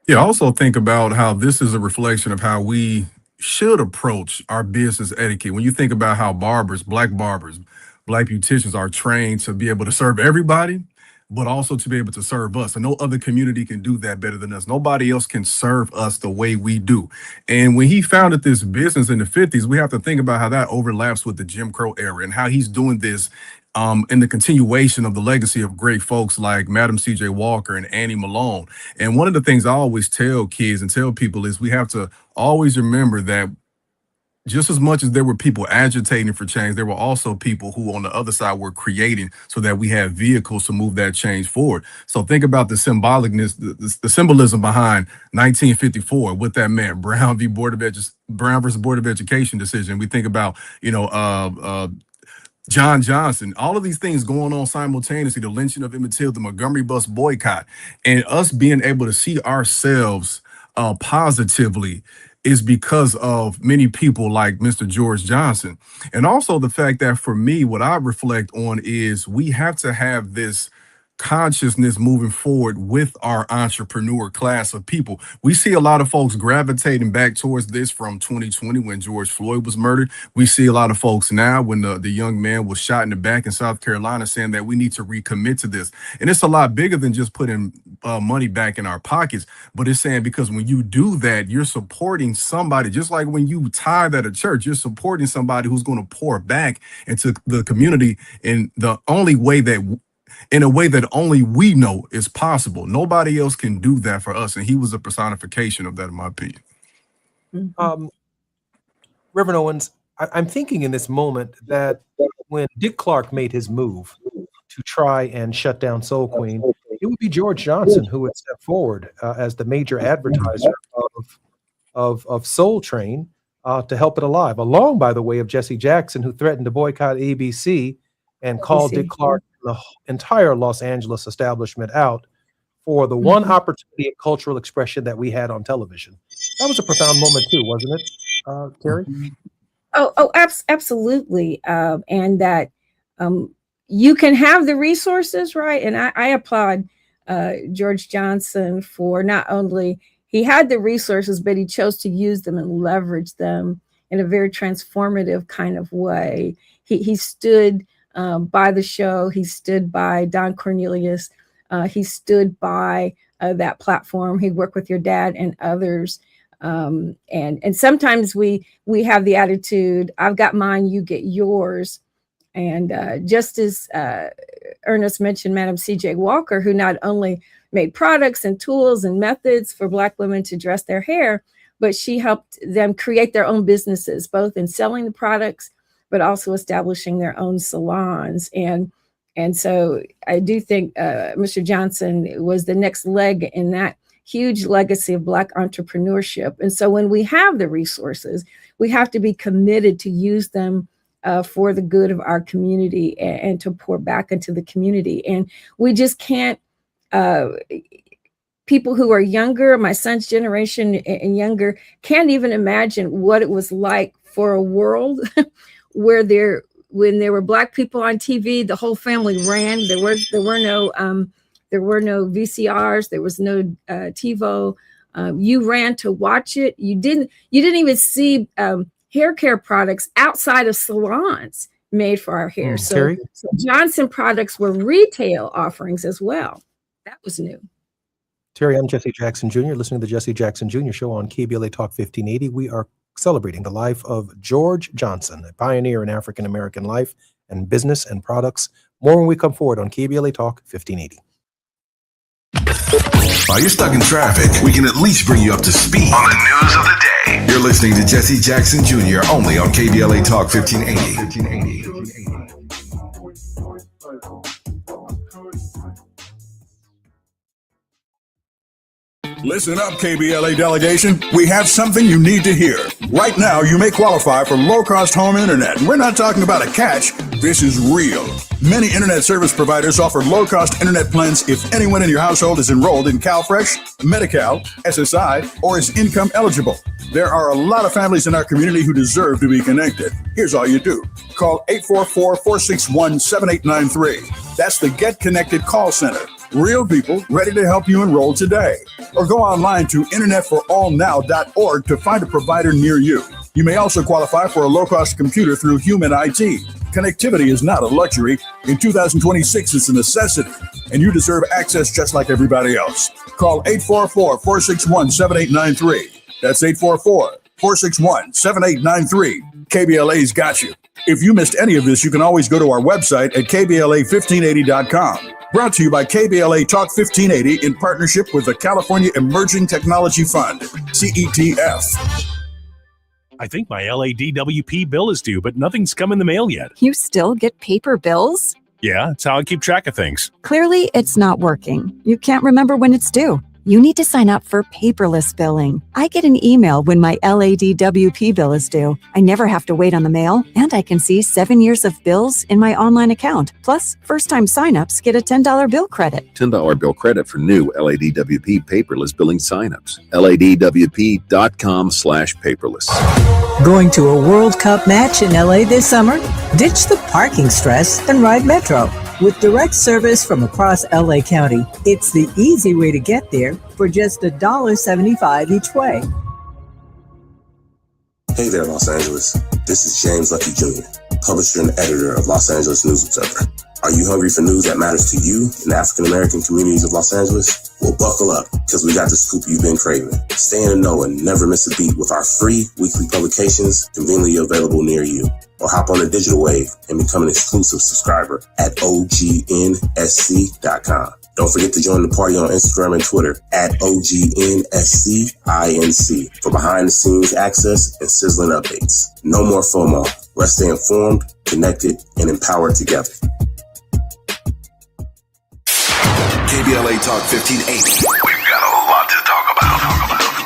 Yeah, also think about how this is a reflection of how we should approach our business etiquette. When you think about how black beauticians are trained to be able to serve everybody, but also to be able to serve us. And no other community can do that better than us. Nobody else can serve us the way we do. And when he founded this business in the 50s, we have to think about how that overlaps with the Jim Crow era and how he's doing this in the continuation of the legacy of great folks like Madam C.J. Walker and Annie Malone. And one of the things I always tell kids and tell people is we have to always remember that just as much as there were people agitating for change, there were also people who on the other side were creating so that we have vehicles to move that change forward. So think about the symbolicness, the symbolism behind 1954, what that meant, Brown versus Board of Education decision. We think about, John Johnson, all of these things going on simultaneously, the lynching of Emmett Till, the Montgomery bus boycott, and us being able to see ourselves positively is because of many people like Mr. George Johnson. And also the fact that for me, what I reflect on is we have to have this consciousness moving forward with our entrepreneur class of people. We see a lot of folks gravitating back towards this from 2020 when George Floyd was murdered. We see a lot of folks now when the young man was shot in the back in South Carolina saying that we need to recommit to this. And it's a lot bigger than just putting money back in our pockets, but it's saying because when you do that, you're supporting somebody, just like when you tithe at a church, you're supporting somebody who's going to pour back into the community in the only way that in a way that only we know is possible. Nobody else can do that for us. And he was a personification of that, in my opinion. Reverend Owens, I'm thinking in this moment that when Dick Clark made his move to try and shut down Soul Queen, it would be George Johnson who would step forward as the major advertiser of Soul Train to help it alive, along, by the way, of Jesse Jackson, who threatened to boycott ABC and called Dick Clark the entire Los Angeles establishment out for the one opportunity of cultural expression that we had on television. That was a profound moment too, wasn't it, Carrie? Absolutely. And that you can have the resources, right? And I applaud George Johnson for not only he had the resources, but he chose to use them and leverage them in a very transformative kind of way. He stood by the show. He stood by Don Cornelius. He stood by that platform. He worked with your dad and others. And sometimes we have the attitude, I've got mine, you get yours. And just as Ernest mentioned, Madam C.J. Walker, who not only made products and tools and methods for Black women to dress their hair, but she helped them create their own businesses, both in selling the products, but also establishing their own salons. And so I do think Mr. Johnson was the next leg in that huge legacy of Black entrepreneurship. And so when we have the resources, we have to be committed to use them for the good of our community and to pour back into the community. And we just can't, people who are younger, my son's generation and younger, can't even imagine what it was like for a world where when there were Black people on TV, the whole family ran. There were no VCRs, there was no TiVo. You ran to watch it. You didn't even see hair care products outside of salons made for our hair. So Johnson products were retail offerings as well. That was new. Terry, I'm Jesse Jackson Jr., listening to the Jesse Jackson Jr. Show on KBLA Talk 1580. We are celebrating the life of George Johnson, a pioneer in African-American life and business and products. More when we come forward on KBLA Talk 1580. While you're stuck in traffic, we can at least bring you up to speed on the news of the day. You're listening to Jesse Jackson Jr. only on KBLA Talk 1580. Listen up, KBLA delegation. We have something you need to hear. Right now, you may qualify for low-cost home internet. We're not talking about a catch. This is real. Many internet service providers offer low-cost internet plans if anyone in your household is enrolled in CalFresh, Medi-Cal, SSI, or is income eligible. There are a lot of families in our community who deserve to be connected. Here's all you do. Call 844-461-7893. That's the Get Connected call center. Real people ready to help you enroll today. Or go online to internetforallnow.org to find a provider near you. You may also qualify for a low-cost computer through Human IT. Connectivity is not a luxury. In 2026, it's a necessity, and you deserve access just like everybody else. Call 844-461-7893. That's 844-461-7893. KBLA's got you. If you missed any of this, you can always go to our website at KBLA1580.com. Brought to you by KBLA Talk 1580 in partnership with the California Emerging Technology Fund, CETF. I think my LADWP bill is due, but nothing's come in the mail yet. You still get paper bills? Yeah, it's how I keep track of things. Clearly, it's not working. You can't remember when it's due. You need to sign up for paperless billing. I get an email when my LADWP bill is due. I never have to wait on the mail, and I can see 7 years of bills in my online account. Plus, first-time signups get a $10 bill credit. $10 bill credit for new LADWP paperless billing signups. LADWP.com/paperless. Going to a World Cup match in LA this summer? Ditch the parking stress and ride Metro. With direct service from across LA County, it's the easy way to get there for just $1.75 each way. Hey there, Los Angeles. This is James Lucky Jr., publisher and editor of Los Angeles News Observer. Are you hungry for news that matters to you in the African-American communities of Los Angeles? Well, buckle up, because we got the scoop you've been craving. Stay in the know and never miss a beat with our free weekly publications conveniently available near you. Or hop on the digital wave and become an exclusive subscriber at OGNSC.com. Don't forget to join the party on Instagram and Twitter at OGNSCINC for behind-the-scenes access and sizzling updates. No more FOMO. Let's stay informed, connected, and empowered together. KBLA Talk 1580. We've got a lot to talk about.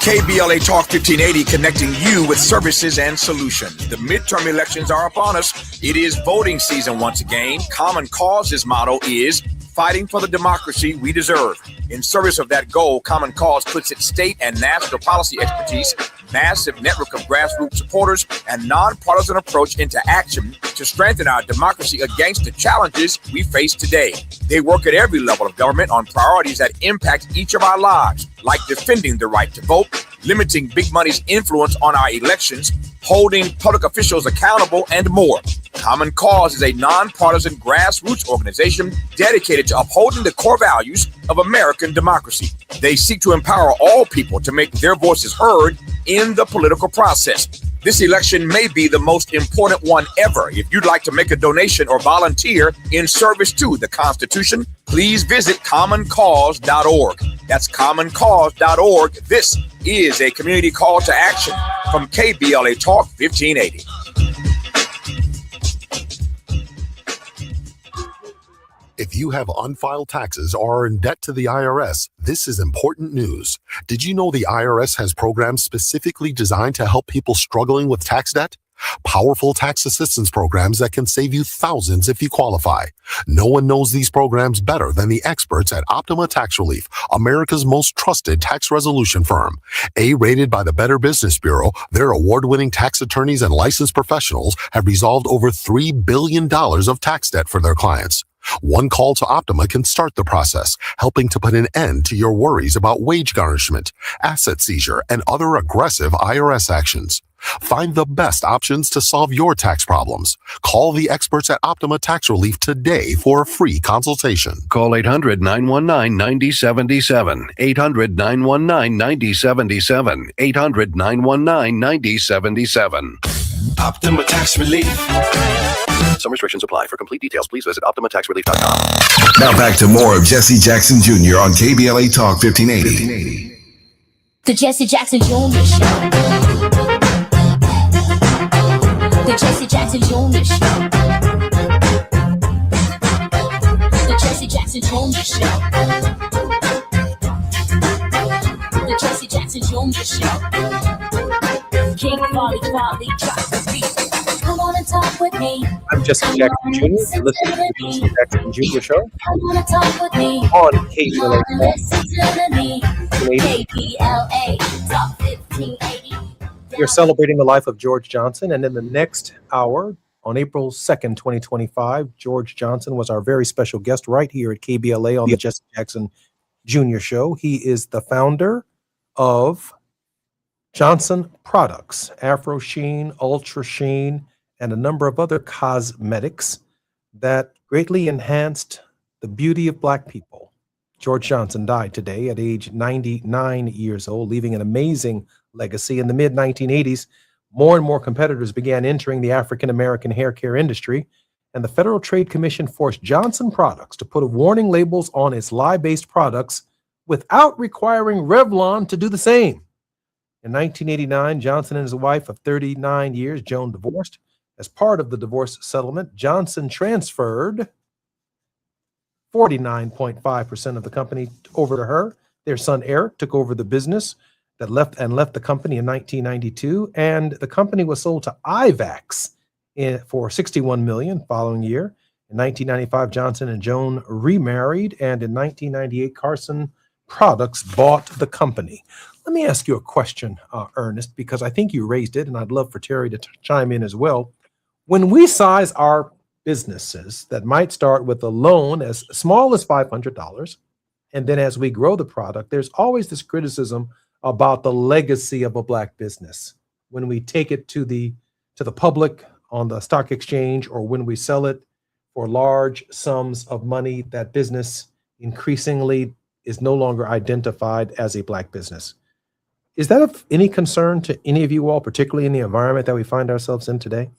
KBLA Talk 1580, connecting you with services and solutions. The midterm elections are upon us. It is voting season once again. Common Cause's motto is fighting for the democracy we deserve. In service of that goal, Common Cause puts its state and national policy expertise, massive network of grassroots supporters, and nonpartisan approach into action to strengthen our democracy against the challenges we face today. They work at every level of government on priorities that impact each of our lives, like defending the right to vote, limiting big money's influence on our elections, holding public officials accountable, and more. Common Cause is a nonpartisan grassroots organization dedicated to upholding the core values of American democracy. They seek to empower all people to make their voices heard in the political process. This election may be the most important one ever. If you'd like to make a donation or volunteer in service to the Constitution, please visit commoncause.org. That's commoncause.org. This is a community call to action from KBLA Talk 1580. If you have unfiled taxes or are in debt to the IRS, this is important news. Did you know the IRS has programs specifically designed to help people struggling with tax debt? Powerful tax assistance programs that can save you thousands if you qualify. No one knows these programs better than the experts at Optima Tax Relief, America's most trusted tax resolution firm. A-rated by the Better Business Bureau, their award-winning tax attorneys and licensed professionals have resolved over $3 billion of tax debt for their clients. One call to Optima can start the process, helping to put an end to your worries about wage garnishment, asset seizure, and other aggressive IRS actions. Find the best options to solve your tax problems. Call the experts at Optima Tax Relief today for a free consultation. Call 800-919-9077. 800-919-9077. 800-919-9077. Optima Tax Relief. Some restrictions apply. For complete details, please visit OptimaTaxRelief.com. Now back to more of Jesse Jackson Jr. on KBLA Talk 1580. The Jesse Jackson Jr. Show. The Jesse Jackson Jr. Show. The Jesse Jackson Jr. Show. The Jesse Jackson Jr. Show. King Quality drop the beat. Come on and talk with me. I'm Jesse Jackson Jr. You're listening to the Jesse Jackson Jr. Show Come on and talk with me. on KBLA Talk. Listen to me. KBLA Talk 1580. We're celebrating the life of George Johnson, and in the next hour, on April 2nd, 2025, George Johnson was our very special guest right here at KBLA on the Jesse Jackson Jr. Show. He is the founder of Johnson Products, Afro Sheen, Ultra Sheen, and a number of other cosmetics that greatly enhanced the beauty of Black people. George Johnson died today at age 99 years old, leaving an amazing legacy. In the mid-1980s, more and more competitors began entering the African-American hair care industry, and the Federal Trade Commission forced Johnson Products to put warning labels on its lye-based products without requiring Revlon to do the same. In 1989, Johnson and his wife of 39 years, Joan, divorced. As part of the divorce settlement, Johnson transferred 49.5% of the company over to her. Their son Eric took over the business that left the company in 1992, and the company was sold to IVAX for $61 million following year. In 1995, Johnson and Joan remarried, and in 1998, Carson Products bought the company. Let me ask you a question, Ernest, because I think you raised it, and I'd love for Terry to chime in as well. When we size our businesses that might start with a loan as small as $500, and then as we grow the product, there's always this criticism about the legacy of a Black business. When we take it to the public on the stock exchange, or when we sell it for large sums of money, that business increasingly is no longer identified as a Black business. Is that of any concern to any of you all, particularly in the environment that we find ourselves in today?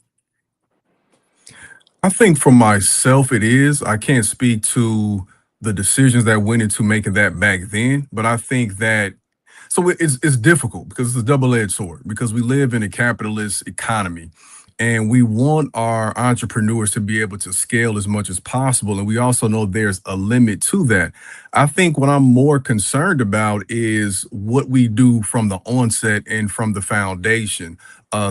I think for myself, it is. I can't speak to the decisions that went into making that back then, but I think that, so it's difficult because it's a double-edged sword, because we live in a capitalist economy and we want our entrepreneurs to be able to scale as much as possible. And we also know there's a limit to that. I think what I'm more concerned about is what we do from the onset and from the foundation,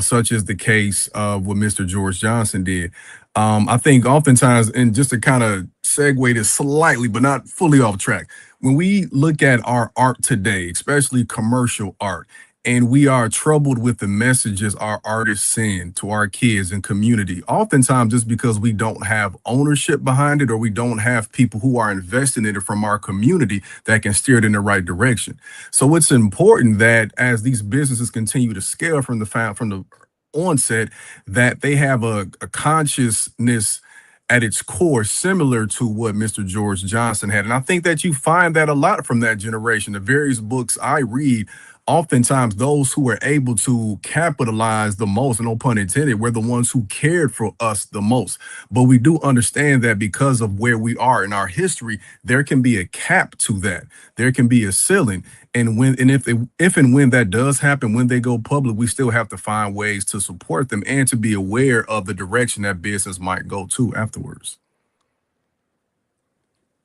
such as the case of what Mr. George Johnson did. I think oftentimes, and just to kind of segue this slightly, but not fully off track, when we look at our art today, especially commercial art, and we are troubled with the messages our artists send to our kids and community. Oftentimes it's because we don't have ownership behind it, or we don't have people who are investing in it from our community that can steer it in the right direction. So it's important that as these businesses continue to scale from the onset, that they have a consciousness at its core similar to what Mr. George Johnson had. And I think that you find that a lot from that generation. The various books I read, oftentimes those who were able to capitalize the most, no pun intended, were the ones who cared for us the most. But we do understand that because of where we are in our history, there can be a cap to that. There can be a ceiling. And if and when that does happen, when they go public, we still have to find ways to support them and to be aware of the direction that business might go to afterwards.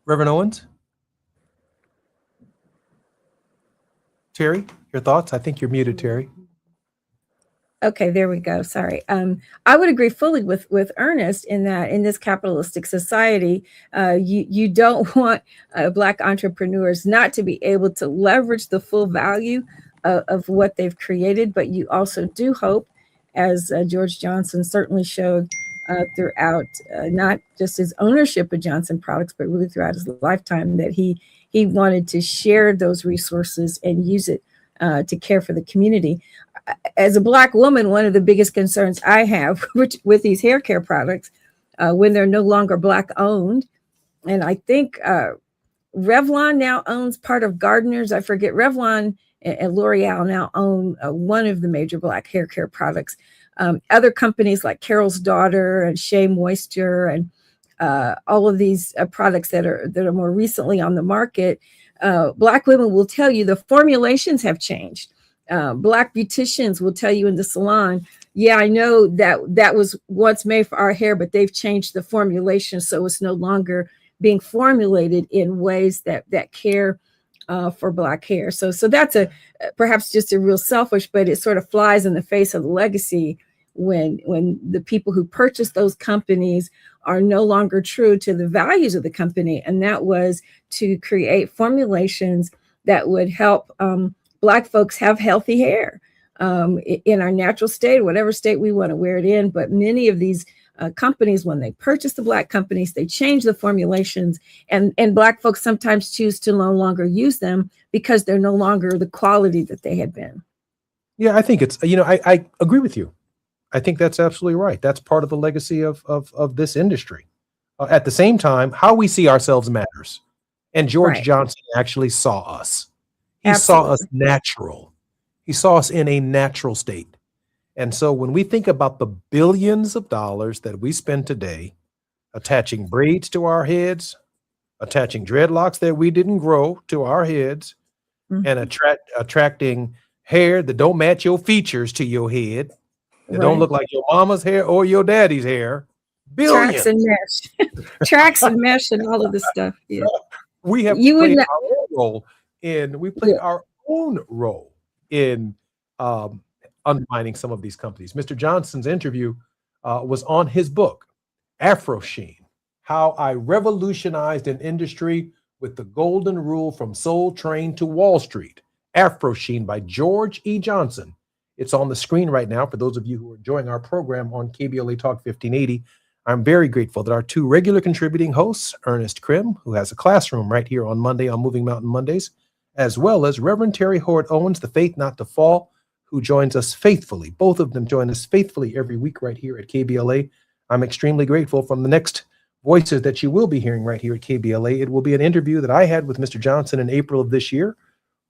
Reverend Owens? Terry, your thoughts? I think you're muted, Terry. Okay, there we go. Sorry. I would agree fully with Ernest in that in this capitalistic society, you don't want Black entrepreneurs not to be able to leverage the full value of what they've created, but you also do hope, as George Johnson certainly showed throughout not just his ownership of Johnson Products, but really throughout his lifetime, that he wanted to share those resources and use it to care for the community. As a Black woman, one of the biggest concerns I have with these hair care products, when they're no longer Black owned, and I think Revlon now owns part of Gardeners. I forget, Revlon and L'Oreal now own one of the major Black hair care products. Other companies like Carol's Daughter and Shea Moisture and all of these products that are more recently on the market, Black women will tell you the formulations have changed. Black beauticians will tell you in the salon, yeah, I know that was once made for our hair, but they've changed the formulation, so it's no longer being formulated in ways that care for Black hair. So that's perhaps just a real selfish, but it sort of flies in the face of the legacy when the people who purchased those companies are no longer true to the values of the company, and that was to create formulations that would help Black folks have healthy hair in our natural state, whatever state we want to wear it in. But many of these companies, when they purchase the Black companies, they change the formulations, and Black folks sometimes choose to no longer use them because they're no longer the quality that they had been. Yeah, I think it's, I agree with you. I think that's absolutely right. That's part of the legacy of this industry. At the same time, how we see ourselves matters. And George Johnson actually saw us. He saw us natural. He saw us in a natural state. And so when we think about the billions of dollars that we spend today attaching braids to our heads, attaching dreadlocks that we didn't grow to our heads, and attracting hair that don't match your features to your head, that don't look like your mama's hair or your daddy's hair. Billions. Tracks and mesh. Tracks and mesh and all of this stuff. Yeah. We have played our own role our own role in undermining some of these companies. Mr. Johnson's interview was on his book, Afro Sheen: How I Revolutionized an Industry with the Golden Rule from Soul Train to Wall Street. Afro Sheen by George E. Johnson. It's on the screen right now for those of you who are enjoying our program on KBLA Talk 1580. I'm very grateful that our two regular contributing hosts, Ernest Krim, who has a classroom right here on Monday on Moving Mountain Mondays, as well as Reverend Terry Howard Owens, the Faith Not to Fall, who joins us faithfully. Both of them join us faithfully every week right here at KBLA. I'm extremely grateful. From the next voices that you will be hearing right here at KBLA, it will be an interview that I had with Mr. Johnson in April of this year,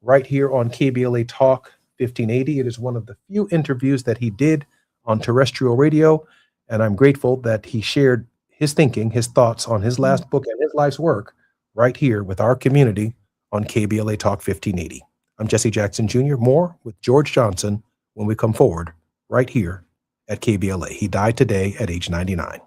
right here on KBLA Talk 1580. It is one of the few interviews that he did on terrestrial radio, and I'm grateful that he shared his thinking, his thoughts on his last book and his life's work right here with our community on KBLA Talk 1580. I'm Jesse Jackson Jr. More with George Johnson when we come forward right here at KBLA. He died today at age 99.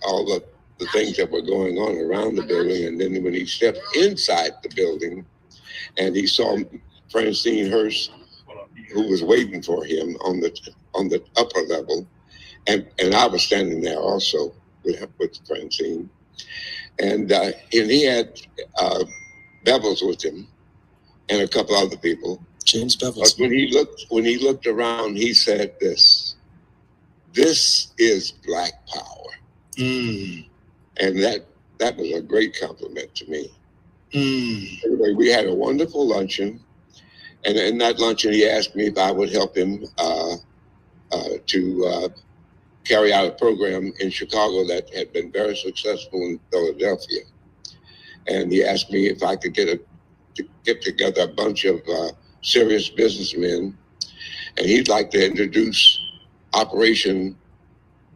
all the things that were going on around the building. And then when he stepped inside the building and he saw Francine Hurst, who was waiting for him on the upper level, and I was standing there also with Francine, and he had Bevels with him and a couple other people. James Bevels. But when he looked around, he said this is Black power. And that was a great compliment to me. Anyway, we had a wonderful luncheon, and in that luncheon, he asked me if I would help him to carry out a program in Chicago that had been very successful in Philadelphia. And he asked me if I could get together a bunch of serious businessmen, and he'd like to introduce Operation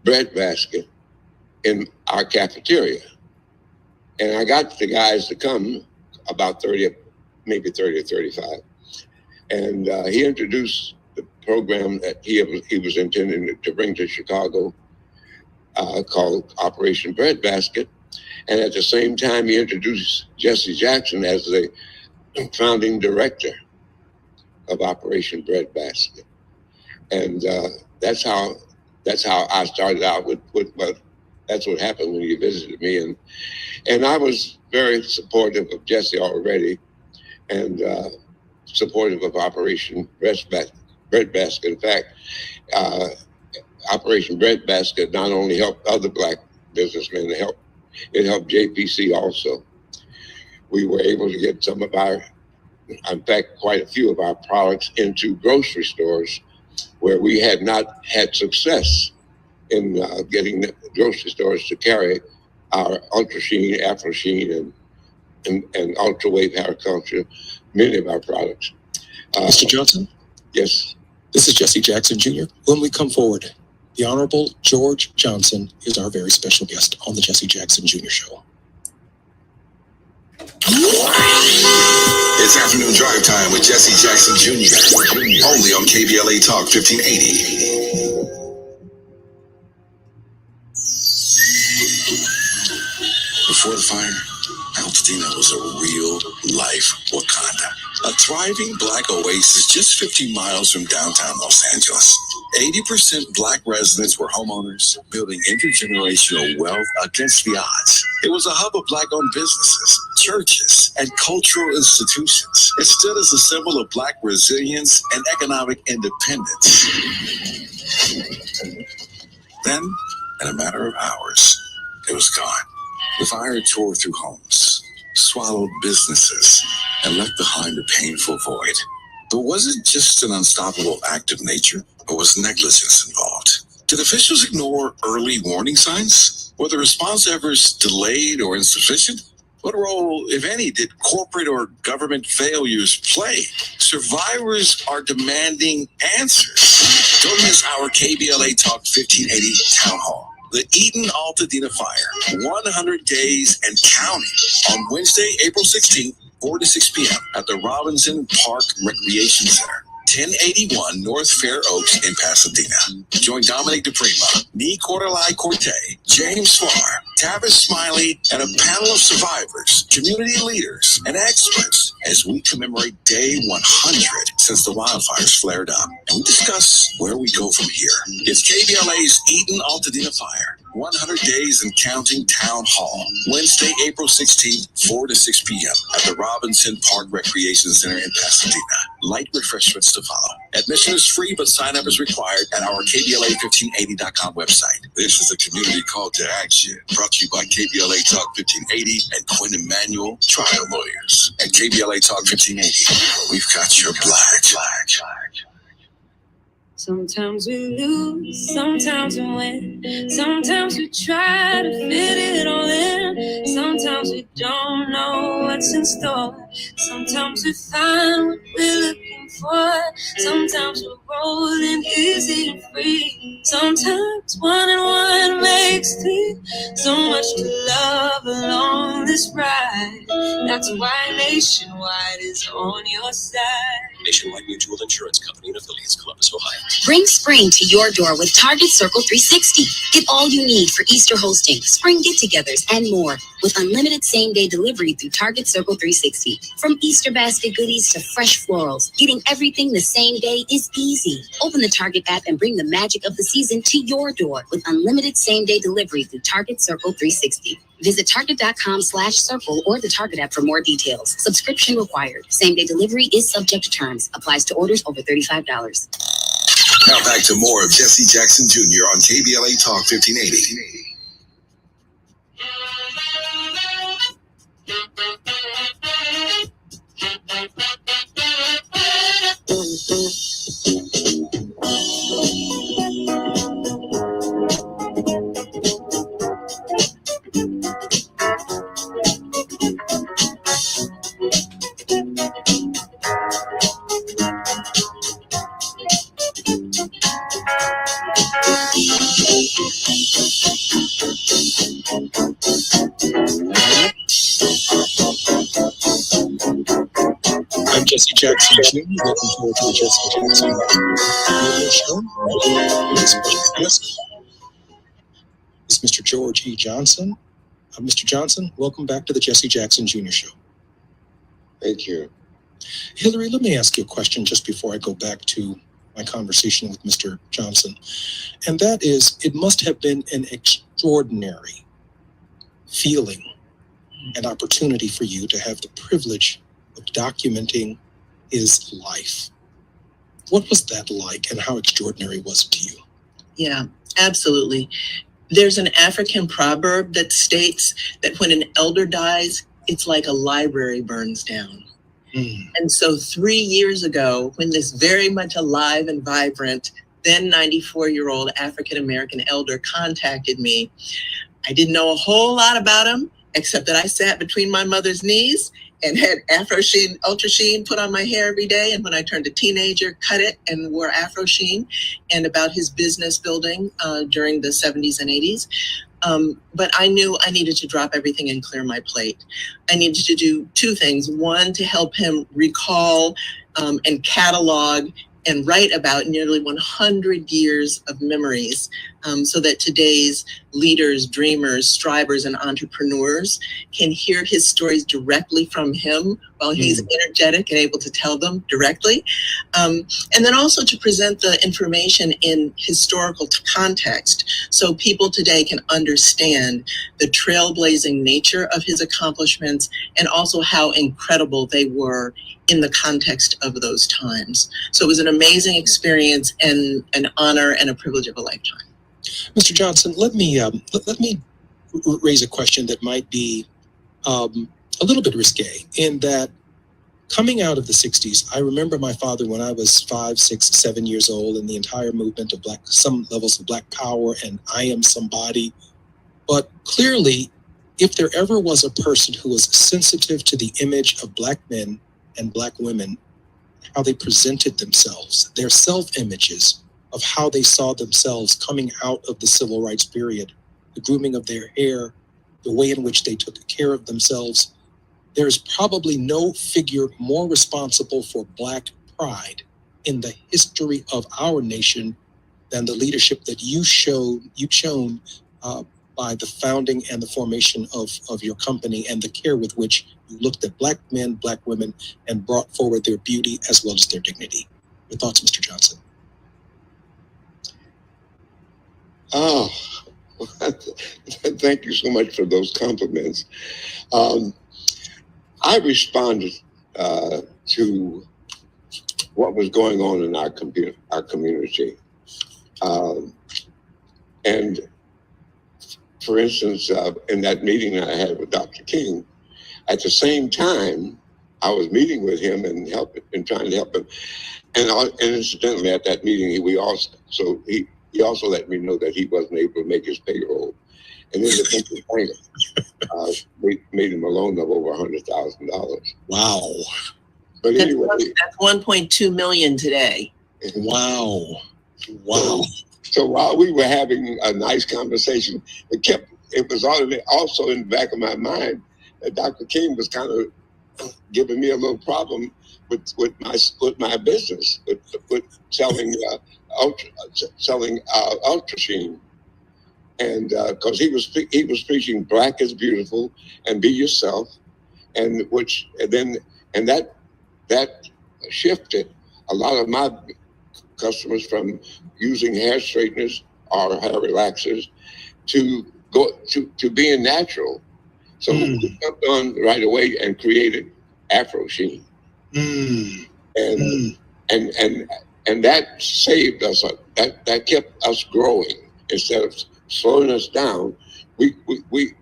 Breadbasket in our cafeteria. And I got the guys to come, about 30 or 35. And he introduced the program that he was intending to bring to Chicago called Operation Breadbasket. And at the same time, he introduced Jesse Jackson as the founding director of Operation Breadbasket. And that's how I started out with that's what happened when you visited me. And I was very supportive of Jesse already, and supportive of Operation Breadbasket. In fact, Operation Breadbasket not only helped other Black businessmen, it helped JPC also. We were able to get some of in fact, quite a few of our products into grocery stores where we had not had success in getting the grocery stores to carry our Ultra Sheen, Afro Sheen, and Ultra Wave hair culture, many of our products. Mr. Johnson? Yes. This is Jesse Jackson Jr. When we come forward, the Honorable George Johnson is our very special guest on the Jesse Jackson Jr. Show. It's afternoon drive time with Jesse Jackson Jr. Only on KBLA Talk 1580. Before the fire, Altadena was a real-life Wakanda. A thriving Black oasis just 50 miles from downtown Los Angeles. 80% Black residents were homeowners, building intergenerational wealth against the odds. It was a hub of Black-owned businesses, churches, and cultural institutions. It stood as a symbol of Black resilience and economic independence. Then, in a matter of hours, it was gone. The fire tore through homes, swallowed businesses, and left behind a painful void. But was it just an unstoppable act of nature, or was negligence involved? Did officials ignore early warning signs? Were the response efforts delayed or insufficient? What role, if any, did corporate or government failures play? Survivors are demanding answers. Don't miss our KBLA Talk 1580 Town Hall. The Eden Altadena Fire, 100 days and counting, on Wednesday, April 16th, 4 to 6 p.m. at the Robinson Park Recreation Center, 1081 North Fair Oaks in Pasadena. Join Dominic DePrima, Nee Cordelai Corte, James Farr, Tavis Smiley, and a panel of survivors, community leaders, and experts as we commemorate Day 100 since the wildfires flared up. And we discuss where we go from here. It's KBLA's Eden Altadena Fire, 100 Days and Counting Town Hall, Wednesday, April 16th, 4 to 6 p.m. at the Robinson Park Recreation Center in Pasadena. Light refreshments to follow. Admission is free, but sign-up is required at our KBLA1580.com website. This is a community call to action, brought to you by KBLA Talk 1580 and Quinn Emanuel Trial Lawyers. At KBLA Talk 1580, we've got your black. Sometimes we lose, sometimes we win. Sometimes we try to fit it all in. Sometimes we don't know what's in store. Sometimes we find what we're looking for. Sometimes we're rolling easy and free. Sometimes 1 and 1 makes 3. So much to love along this ride. That's why nationwide Nationwide is on your side. Nationwide Mutual Insurance Company and affiliates, Columbus, Ohio. Bring spring to your door with Target Circle 360. Get all you need for Easter hosting, spring get-togethers, and more with unlimited same-day delivery through Target Circle 360. From Easter basket goodies to fresh florals, getting everything the same day is easy. Open the Target app and bring the magic of the season to your door with unlimited same-day delivery through Target Circle 360. Visit target.com/circle or the Target app for more details. Subscription required. Same-day delivery is subject to terms. Applies to orders over $35. Now back to more of Jesse Jackson Jr. on KBLA Talk 1580. I'm Jesse Jackson Jr. Welcome forward to the Jesse Jackson Radio Show. This special guest is Mr. George E. Johnson. Mr. Johnson, welcome back to the Jesse Jackson Jr. Show. Thank you. Hillary, let me ask you a question just before I go back to my conversation with Mr. Johnson. And that is, it must have been an extraordinary feeling and opportunity for you to have the privilege of documenting his life. What was that like, and how extraordinary was it to you? Yeah, absolutely. There's an African proverb that states that when an elder dies, it's like a library burns down. And so 3 years ago, when this very much alive and vibrant, then 94-year-old African-American elder contacted me, I didn't know a whole lot about him, except that I sat between my mother's knees and had Afro Sheen, Ultra Sheen put on my hair every day. And when I turned a teenager, cut it and wore Afro Sheen, and about his business building during the 70s and 80s. But I knew I needed to drop everything and clear my plate. I needed to do two things. One, to help him recall and catalog and write about nearly 100 years of memories so that today's leaders, dreamers, strivers, and entrepreneurs can hear his stories directly from him while he's energetic and able to tell them directly. And then also to present the information in historical context so people today can understand the trailblazing nature of his accomplishments and also how incredible they were in the context of those times. So it was an amazing experience and an honor and a privilege of a lifetime. Mr. Johnson, let me raise a question that might be a little bit risque, in that coming out of the 60s, I remember my father when I was 5, 6, 7 years old, and the entire movement of some levels of Black power and I am somebody. But clearly, if there ever was a person who was sensitive to the image of Black men and Black women, how they presented themselves, their self-images of how they saw themselves coming out of the civil rights period, the grooming of their hair, the way in which they took care of themselves, there is probably no figure more responsible for Black pride in the history of our nation than the leadership that you've shown by the founding and the formation of your company, and the care with which you looked at Black men, Black women, and brought forward their beauty as well as their dignity. Your thoughts, Mr. Johnson? Oh, thank you so much for those compliments. I responded to what was going on in our community. And for instance, in that meeting that I had with Dr. King, at the same time, I was meeting with him and trying to help him. And incidentally, at that meeting, he also let me know that he wasn't able to make his payroll. And then the Pension Bank made him a loan of over $100,000. Wow. But anyway. That's 1.2 million today. Wow. Wow. So while we were having a nice conversation, it was also in the back of my mind that Dr. King was kind of giving me a little problem with my business with selling Ultra Sheen, and because he was preaching black is beautiful and be yourself, and that shifted a lot of my customers from using hair straighteners or hair relaxers to being natural. So we jumped on right away and created Afro Sheen. And that saved us. That kept us growing instead of slowing us down. We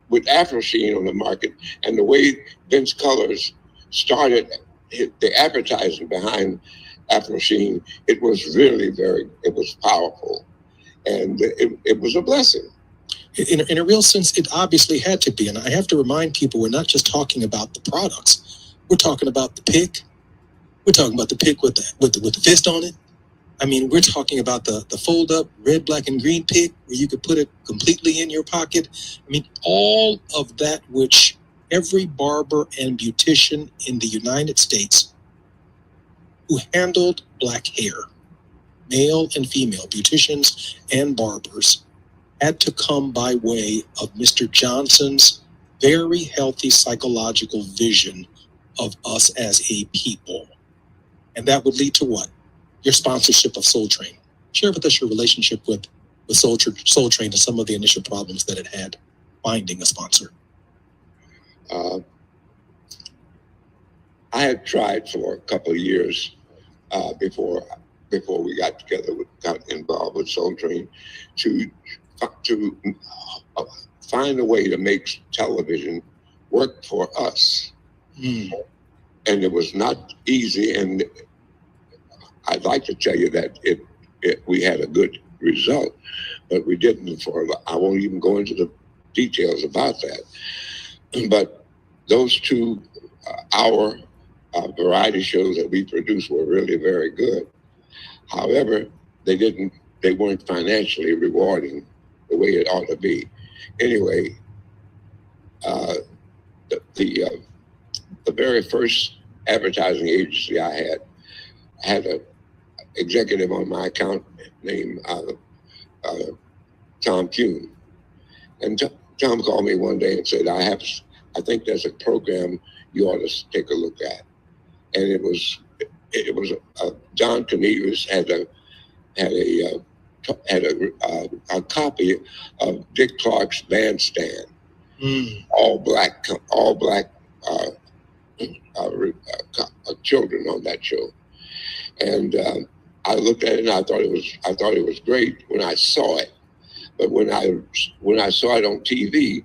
with Afro Sheen on the market, and the way Vince Colors started the advertising behind Afro Sheen, it was really it was powerful, and it was a blessing. In a real sense, it obviously had to be. And I have to remind people, we're not just talking about the products. We're talking about the pick. We're talking about the pick with the fist on it. I mean, we're talking about the fold up red, black, and green pick where you could put it completely in your pocket. I mean, all of that which every barber and beautician in the United States who handled black hair, male and female beauticians and barbers, had to come by way of Mr. Johnson's very healthy psychological vision of us as a people. And that would lead to what? Your sponsorship of Soul Train. Share with us your relationship with Soul Train and some of the initial problems that it had finding a sponsor. I had tried for a couple of years before we got involved with Soul Train to find a way to make television work for us. And it was not easy, and I'd like to tell you that we had a good result, but we didn't. I won't even go into the details about that. But those 2 hour variety shows that we produced were really very good. However, they weren't financially rewarding the way it ought to be. Anyway, the very first advertising agency I had an executive on my account named Tom Kuhn. And Tom called me one day and said, I think there's a program you ought to take a look at. And it was John Cornelius had a copy of Dick Clark's Bandstand, all black children on that show. And I looked at it and I thought it was great when I saw it. But when I saw it on TV,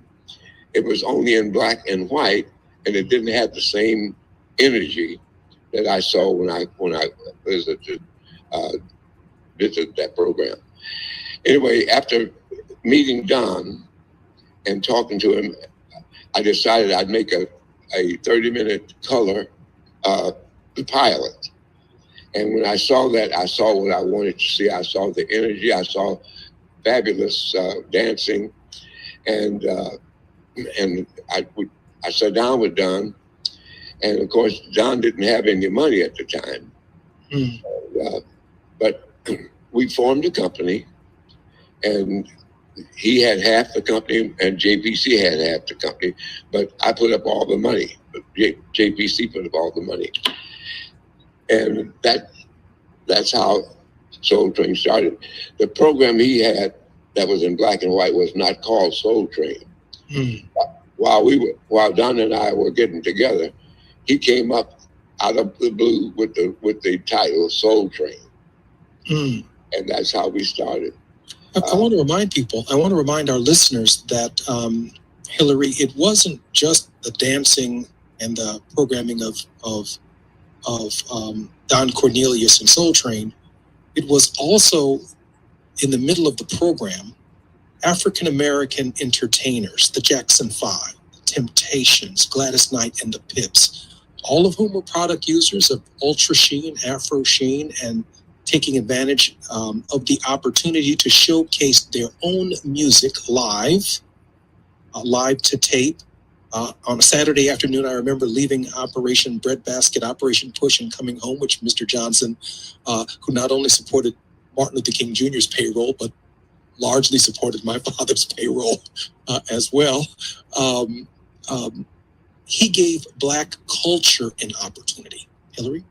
it was only in black and white, and it didn't have the same energy that I saw when I visited that program. Anyway, after meeting Don and talking to him, I decided I'd make a 30-minute color pilot. And when I saw that, I saw what I wanted to see. I saw the energy. I saw fabulous dancing, and I sat down with Don, and of course Don didn't have any money at the time, but we formed a company, and he had half the company, and JPC had half the company, but I put up all the money. JPC put up all the money, and that's how Soul Train started. The program he had that was in black and white was not called Soul Train. While Don and I were getting together, he came up out of the blue with the title Soul Train, and that's how we started. I want to remind our listeners that Hillary, it wasn't just the dancing and the programming of Don Cornelius and Soul Train. It was also in the middle of the program, African American entertainers, the Jackson 5, the Temptations, Gladys Knight, and the Pips, all of whom were product users of Ultra Sheen, Afro Sheen, and taking advantage of the opportunity to showcase their own music live to tape, On a Saturday afternoon, I remember leaving Operation Breadbasket, Operation Push, and coming home, which Mr. Johnson, who not only supported Martin Luther King Jr.'s payroll, but largely supported my father's payroll as well. He gave Black culture an opportunity. Hillary?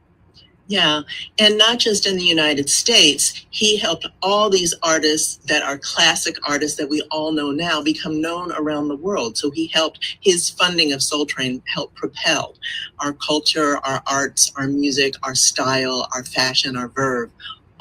Yeah, and not just in the United States, he helped all these artists that are classic artists that we all know now become known around the world. So he helped, his funding of Soul Train helped propel our culture, our arts, our music, our style, our fashion, our verve,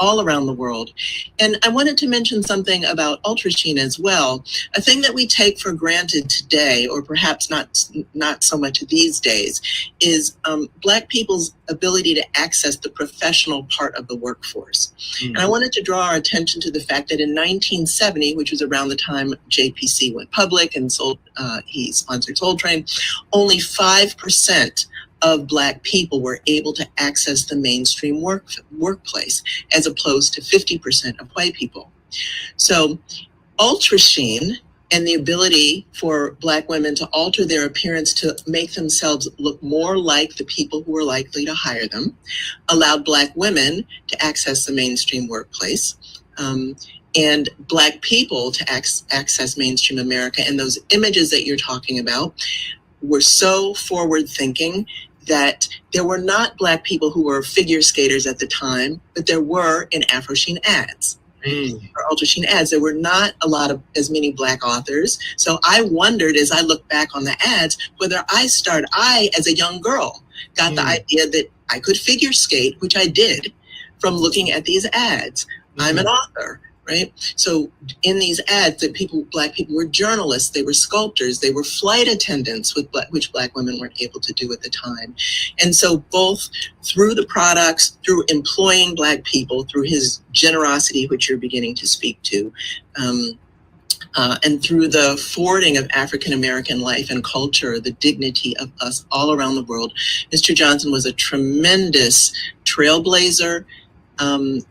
all around the world. And I wanted to mention something about Ultra Sheen as well. A thing that we take for granted today, or perhaps not so much these days, is Black people's ability to access the professional part of the workforce. And I wanted to draw our attention to the fact that in 1970, which was around the time JPC went public and he sponsored Soul Train, only 5% of Black people were able to access the mainstream workplace, as opposed to 50% of white people. So Ultra Sheen and the ability for Black women to alter their appearance to make themselves look more like the people who were likely to hire them allowed Black women to access the mainstream workplace, and Black people to access mainstream America. And those images that you're talking about were so forward thinking that there were not Black people who were figure skaters at the time, but there were in Afro Sheen ads. Or Ultra Sheen ads. There were not as many Black authors. So I wondered, as I look back on the ads, whether I as a young girl got the idea that I could figure skate, which I did, from looking at these ads. I'm an author, right? So in these ads, Black people were journalists, they were sculptors, they were flight attendants, which Black women weren't able to do at the time. And so both through the products, through employing Black people, through his generosity, which you're beginning to speak to, and through the forwarding of African-American life and culture, the dignity of us all around the world, Mr. Johnson was a tremendous trailblazer and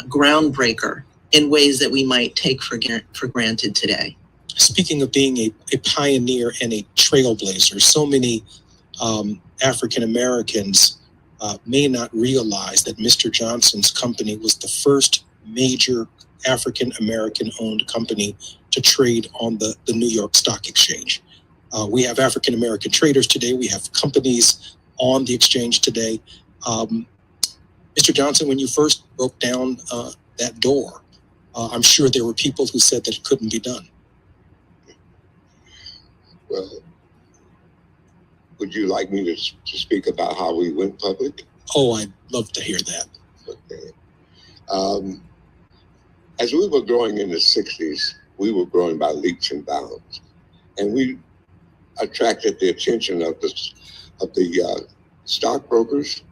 groundbreaker in ways that we might take for granted today. Speaking of being a pioneer and a trailblazer, so many African Americans may not realize that Mr. Johnson's company was the first major African American owned company to trade on the New York Stock Exchange. We have African American traders today. We have companies on the exchange today. Mr. Johnson, when you first broke down that door, I'm sure there were people who said that it couldn't be done. Well, would you like me to speak about how we went public? Oh, I'd love to hear that. Okay. As we were growing in the 60s, we were growing by leaps and bounds. And we attracted the attention of the stockbrokers.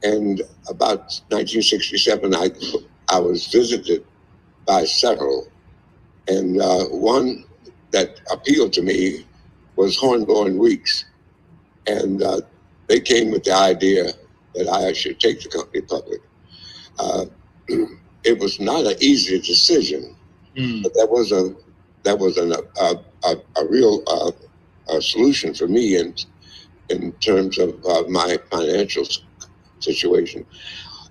And about 1967, I was visited by several. And one that appealed to me was Hornblower and Weeks. And they came with the idea that I should take the company public. It was not an easy decision, but that was a real solution for me in terms of my financial situation.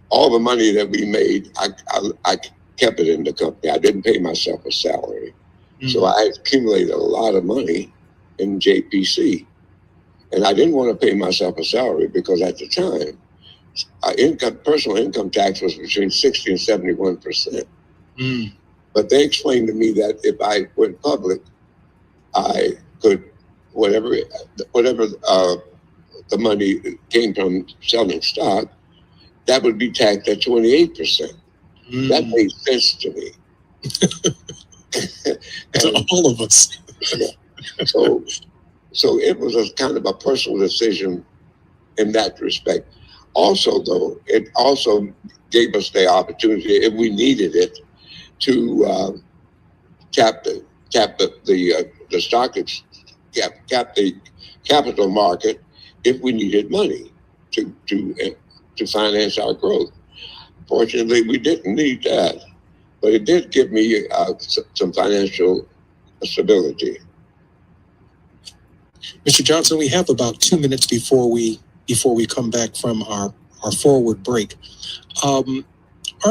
All the money that we made, I kept it in the company. I didn't pay myself a salary. So I accumulated a lot of money in JPC. And I didn't want to pay myself a salary because at the time, personal income tax was between 60 and 71%. But they explained to me that if I went public, I could, whatever the money came from selling stock, that would be taxed at 28%. That made sense to me. To all of us. So it was a kind of a personal decision in that respect. Also, though, it also gave us the opportunity, if we needed it, to tap the capital market if we needed money to finance our growth. Fortunately, we didn't need that, but it did give me some financial stability. Mr. Johnson, we have about 2 minutes before we come back from our forward break. Are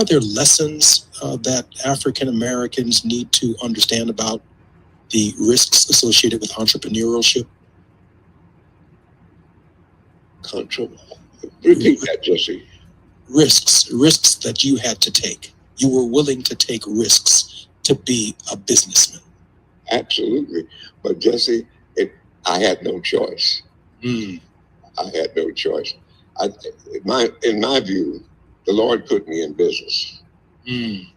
there lessons that African Americans need to understand about the risks associated with entrepreneurship? Repeat that, Jesse. Risks that you had to take. You were willing to take risks to be a businessman. Absolutely. But Jesse, I had no choice. I had no choice. In my view, the Lord put me in business. And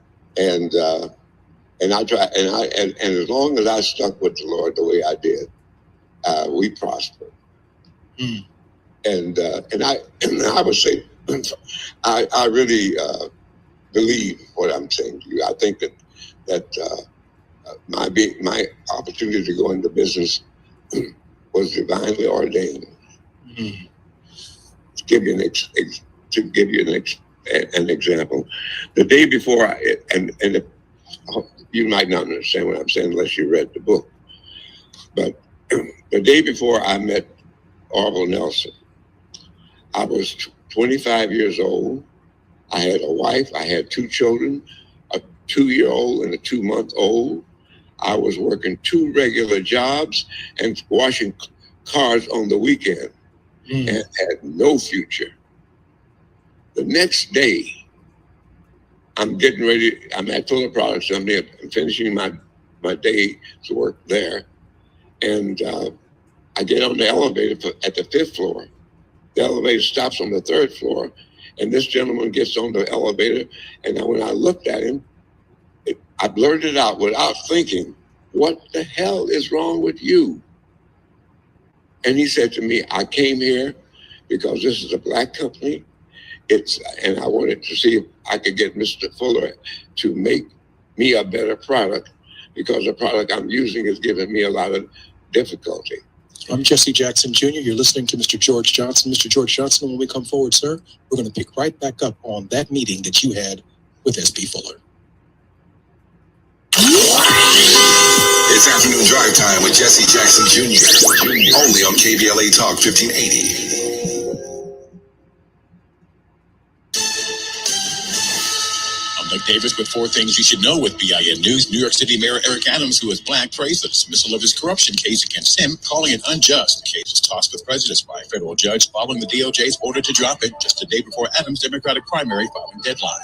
I tried, and as long as I stuck with the Lord the way I did, we prospered. And I would say, I really believe what I'm saying to you. I think that my opportunity to go into business was divinely ordained. To give you an example, the day before you might not understand what I'm saying unless you read the book, but the day before I met Orville Nelson, I was 25 years old. I had a wife. I had 2 children, a 2-year-old and a 2-month-old. I was working 2 regular jobs and washing cars on the weekend and had no future. The next day, I'm getting ready. I'm at Fuller Products Company. I'm finishing my day's work there. And I get on the elevator at the 5th floor. The elevator stops on the 3rd floor. And this gentleman gets on the elevator. And when I looked at him, I blurted out without thinking, "What the hell is wrong with you?" And he said to me, "I came here because this is a black company. And I wanted to see if I could get Mr. Fuller to make me a better product because the product I'm using is giving me a lot of difficulty." I'm Jesse Jackson Jr. You're listening to Mr. George Johnson. Mr. George Johnson, when we come forward, sir, we're going to pick right back up on that meeting that you had with S.B. Fuller. It's afternoon drive time with Jesse Jackson Jr. Only on KBLA Talk 1580. Doug Davis with 4 things you should know with BIN News. New York City Mayor Eric Adams, who is black, praised the dismissal of his corruption case against him, calling it unjust. The case was tossed with prejudice by a federal judge following the DOJ's order to drop it just a day before Adams' Democratic primary filing deadline.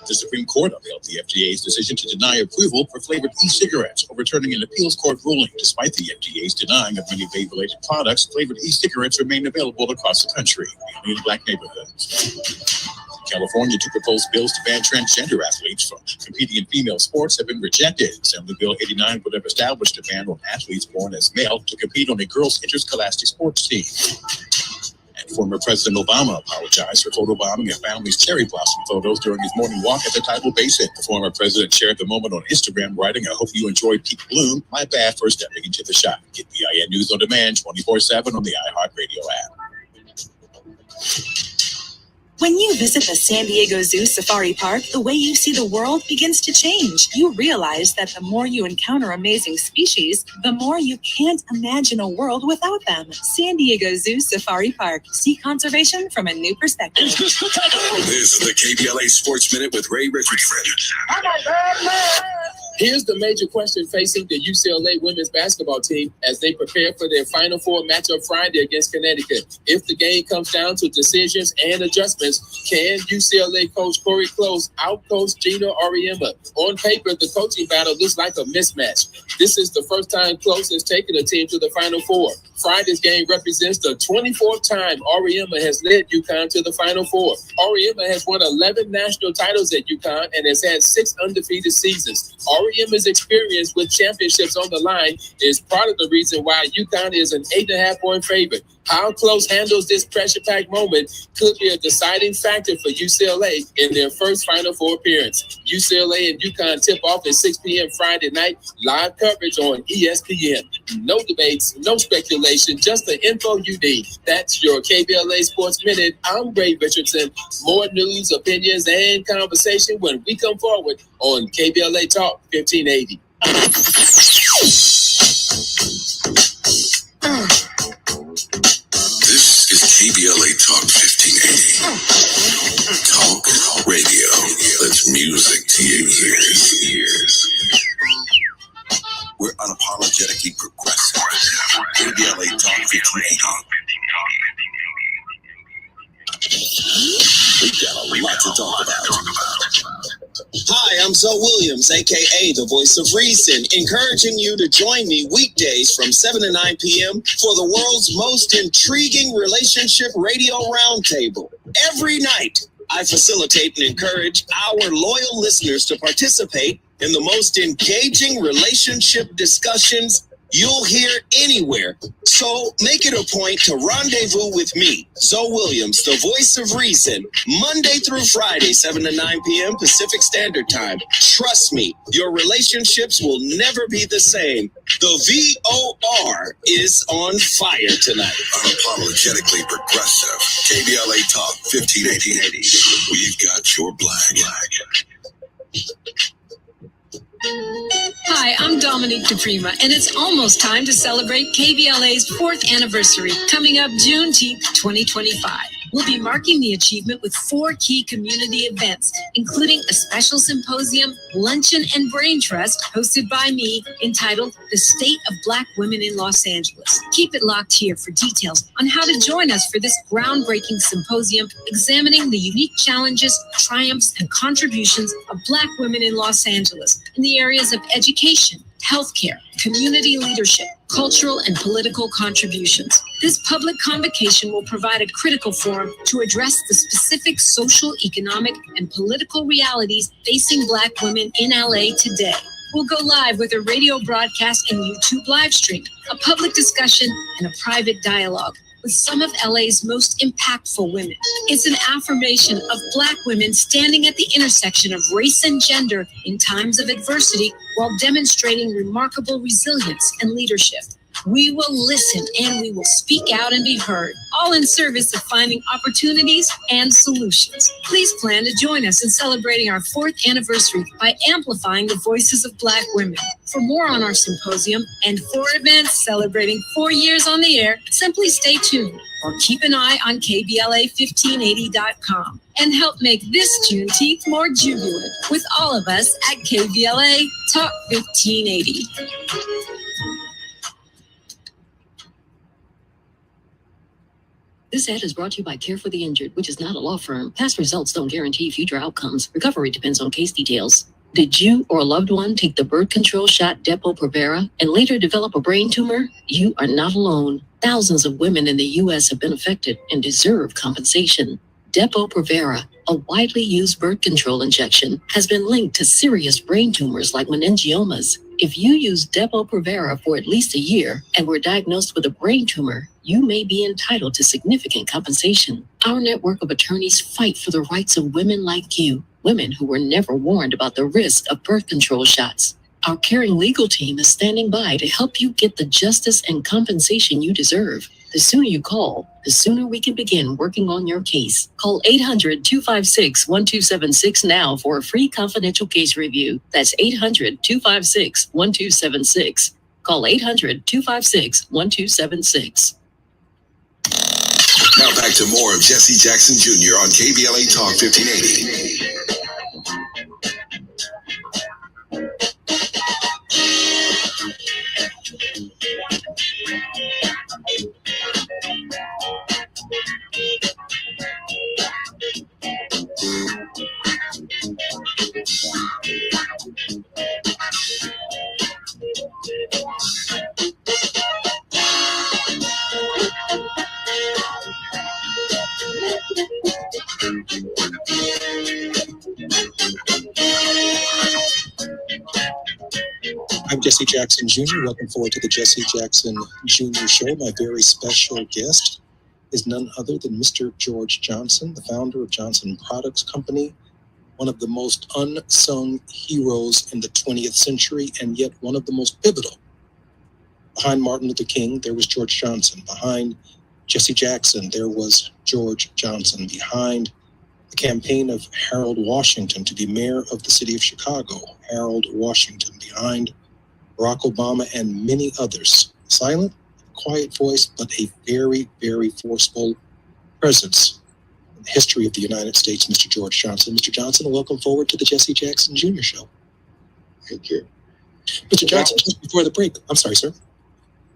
The Supreme Court upheld the FDA's decision to deny approval for flavored e-cigarettes, overturning an appeals court ruling. Despite the FDA's denying of many vape-related products, flavored e-cigarettes remain available across the country, mainly in black neighborhoods. California, 2 proposed bills to ban transgender athletes from competing in female sports have been rejected. Assembly Bill 89 would have established a ban on athletes born as male to compete on a girls' interscholastic sports team. And former President Obama apologized for photobombing a family's cherry blossom photos during his morning walk at the Tidal Basin. The former president shared the moment on Instagram, writing, "I hope you enjoyed peak bloom. My bad for stepping into the shot." Get BIN News on demand 24/7 on the iHeartRadio app. When you visit the San Diego Zoo Safari Park, the way you see the world begins to change. You realize that the more you encounter amazing species, the more you can't imagine a world without them. San Diego Zoo Safari Park. See conservation from a new perspective. This is the KBLA Sports Minute with Ray Richardson. Here's the major question facing the UCLA women's basketball team as they prepare for their Final Four matchup Friday against Connecticut. If the game comes down to decisions and adjustments, can UCLA coach Corey Close out-coach Gina Auriemma? On paper, the coaching battle looks like a mismatch. This is the first time Close has taken a team to the Final Four. Friday's game represents the 24th time Auriemma has led UConn to the Final Four. Auriemma has won 11 national titles at UConn and has had 6 undefeated seasons. Auriemma's experience with championships on the line is part of the reason why UConn is an 8.5-point favorite. How Close handles this pressure-packed moment could be a deciding factor for UCLA in their first Final Four appearance. UCLA and UConn tip off at 6 p.m. Friday night. Live coverage on ESPN. No debates, no speculation, just the info you need. That's your KBLA Sports Minute. I'm Ray Richardson. More news, opinions, and conversation when we come forward on KBLA Talk 1580. KBLA Talk 1580. Talk radio. That's music to your ears. We're unapologetically progressive. KBLA Talk 1580. We've got a lot to talk about. Hi, I'm Zoe Williams, aka the Voice of Reason, encouraging you to join me weekdays from 7 to 9 p.m. for the world's most intriguing relationship radio roundtable. Every night, I facilitate and encourage our loyal listeners to participate in the most engaging relationship discussions you'll hear anywhere. So make it a point to rendezvous with me, Zoe Williams, the Voice of Reason, Monday through Friday, 7 to 9 p.m. Pacific Standard Time. Trust me, your relationships will never be the same. The VOR is on fire tonight. Unapologetically progressive. KBLA Talk 1580. We've got your black. Hi, I'm Dominique DePrima, and it's almost time to celebrate KBLA's 4th anniversary, coming up Juneteenth 2025. We'll be marking the achievement with 4 key community events, including a special symposium, luncheon, and brain trust hosted by me entitled The State of Black Women in Los Angeles. Keep it locked here for details on how to join us for this groundbreaking symposium examining the unique challenges, triumphs, and contributions of Black women in Los Angeles in the areas of education, healthcare, community leadership, cultural and political contributions. This public convocation will provide a critical forum to address the specific social, economic, and political realities facing Black women in LA today. We'll go live with a radio broadcast and YouTube live stream, a public discussion, and a private dialogue with some of LA's most impactful women. It's an affirmation of Black women standing at the intersection of race and gender in times of adversity while demonstrating remarkable resilience and leadership. We will listen and we will speak out and be heard, all in service of finding opportunities and solutions. Please plan to join us in celebrating our 4th anniversary by amplifying the voices of Black women. For more on our symposium and 4 events celebrating 4 years on the air, simply stay tuned or keep an eye on KBLA1580.com and help make this Juneteenth more jubilant with all of us at KBLA Talk 1580. This ad is brought to you by Care for the Injured, which is not a law firm. Past results don't guarantee future outcomes. Recovery depends on case details. Did you or a loved one take the birth control shot Depo-Provera and later develop a brain tumor? You are not alone. Thousands of women in the U.S. have been affected and deserve compensation. Depo-Provera, a widely used birth control injection, has been linked to serious brain tumors like meningiomas. If you use Depo-Provera for at least a year and were diagnosed with a brain tumor, you may be entitled to significant compensation. Our network of attorneys fight for the rights of women like you, women who were never warned about the risk of birth control shots. Our caring legal team is standing by to help you get the justice and compensation you deserve. The sooner you call, the sooner we can begin working on your case. Call 800-256-1276 now for a free confidential case review. That's 800-256-1276. Call 800-256-1276. Now back to more of Jesse Jackson Jr. on KBLA Talk 1580. I'm Jesse Jackson Jr. Welcome forward to the Jesse Jackson Jr. Show. My very special guest is none other than Mr. George Johnson, the founder of Johnson Products Company, one of the most unsung heroes in the 20th century, and yet one of the most pivotal. Behind Martin Luther King, there was George Johnson. Behind Jesse Jackson, there was George Johnson. Behind the campaign of Harold Washington to be mayor of the city of Chicago, Harold Washington. Behind Barack Obama and many others. Silent, quiet voice, but a very, very forceful presence in the history of the United States, Mr. George Johnson. Mr. Johnson, welcome forward to the Jesse Jackson Jr. Show. Thank you. Mr. Johnson, just before the break, I'm sorry, sir.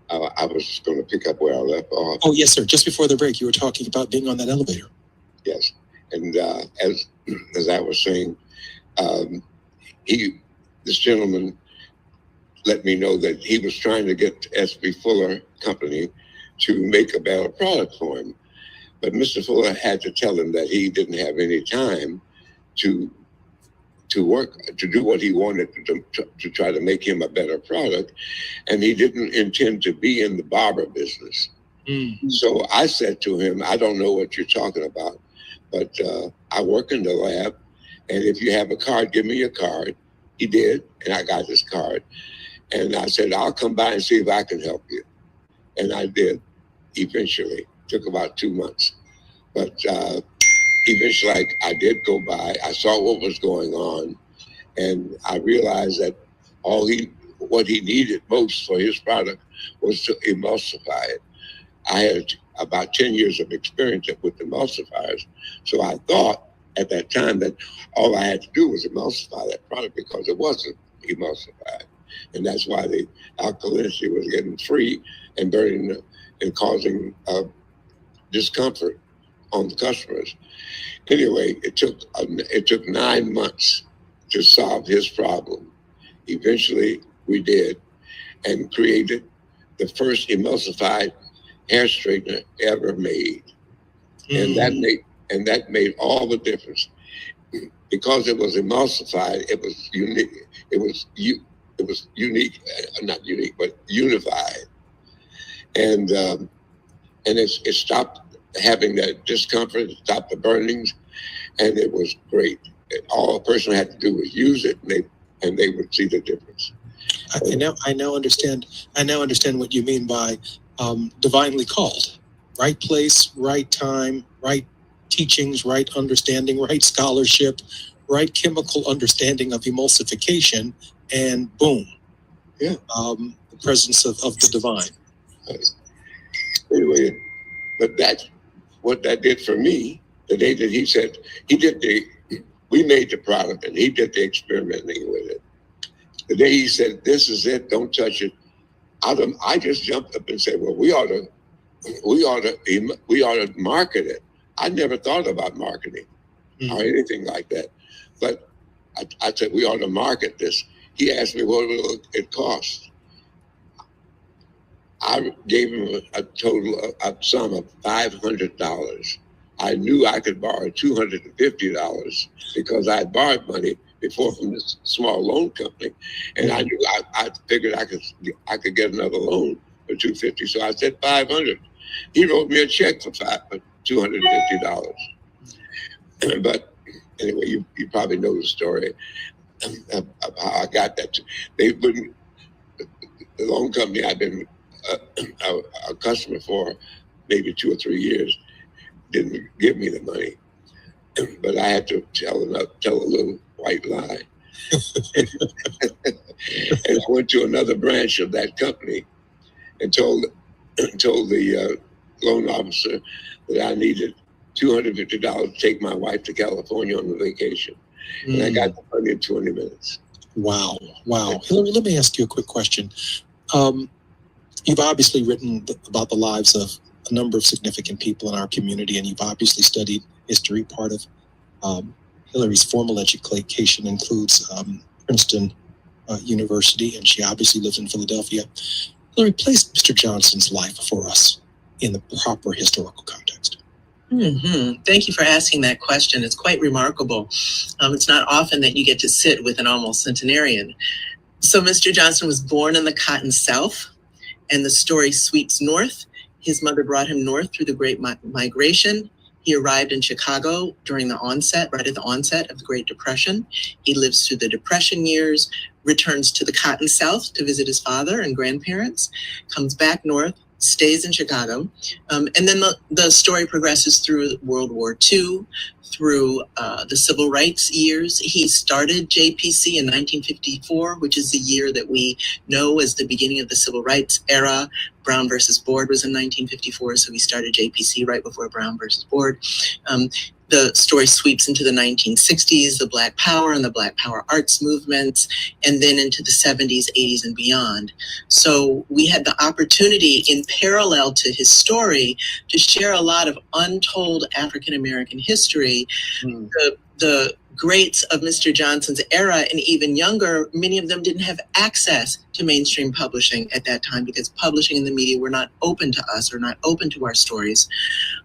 I was just going to pick up where I left off. Oh, yes, sir. Just before the break, you were talking about being on that elevator. Yes. And as I was saying, this gentleman let me know that he was trying to get S.B. Fuller Company to make a better product for him. But Mr. Fuller had to tell him that he didn't have any time to work, to do what he wanted to try to make him a better product. And he didn't intend to be in the barber business. So I said to him, I don't know what you're talking about, but I work in the lab. And if you have a card, give me your card. He did. And I got his card. And I said, I'll come by and see if I can help you. And I did eventually. Took about 2 months. But eventually I did go by. I saw what was going on. And I realized that what he needed most for his product was to emulsify it. I had about 10 years of experience with emulsifiers. So I thought at that time that all I had to do was emulsify that product because it wasn't emulsified. And that's why the alkalinity was getting free and burning and causing discomfort on the customers. Anyway, it took 9 months to solve his problem. Eventually, we did, and created the first emulsified hair straightener ever made, and that made all the difference because it was emulsified. It was unique. It was unique, not unique, but unified, and it stopped having that discomfort, it stopped the burnings, and it was great. All a person had to do was use it, and they would see the difference. I now understand what you mean by divinely called. Right place, right time, right teachings, right understanding, right scholarship, right chemical understanding of emulsification, and boom. Yeah. The presence of the divine. Anyway, but that's what that did for me. The day that he said we made the product and he did the experimenting with it. The day he said, "This is it, don't touch it," I just jumped up and said, "Well, we ought to market it." I never thought about marketing or anything like that, but I said we ought to market this. He asked me what it cost. I gave him a sum of $500. I knew I could borrow $250 because I had borrowed money before from this small loan company, and I knew I figured I could get another loan for $250. So I said $500. He wrote me a check for $250. But anyway, you probably know the story of how I got that. The loan company I've been a customer for maybe 2 or 3 years didn't give me the money, but I had to tell a little white lie. And I went to another branch of that company and told the loan officer that I needed $250 to take my wife to California on a vacation. And I got the money in 20 minutes. Wow. Hillary, let me ask you a quick question. You've obviously written about the lives of a number of significant people in our community, and you've obviously studied history. Part of Hillary's formal education includes Princeton University, and she obviously lives in Philadelphia. Hillary, place Mr. Johnson's life for us in the proper historical context. Thank you for asking that question. It's quite remarkable. It's not often that you get to sit with an almost centenarian. So Mr. Johnson was born in the Cotton South, and the story sweeps north. His mother brought him north through the Great Migration. He arrived in Chicago right at the onset of the Great Depression. He lives through the Depression years, returns to the Cotton South to visit his father and grandparents, comes back north, stays in Chicago. And then the story progresses through World War II, through the civil rights years. He started JPC in 1954, which is the year that we know as the beginning of the civil rights era. Brown versus Board was in 1954, so he started JPC right before Brown versus Board. The story sweeps into the 1960s, the Black Power and the Black Power arts movements, and then into the 70s, 80s, and beyond. So we had the opportunity, in parallel to his story, to share a lot of untold African-American history. The greats of Mr. Johnson's era and even younger, many of them didn't have access to mainstream publishing at that time because publishing and the media were not open to us or not open to our stories.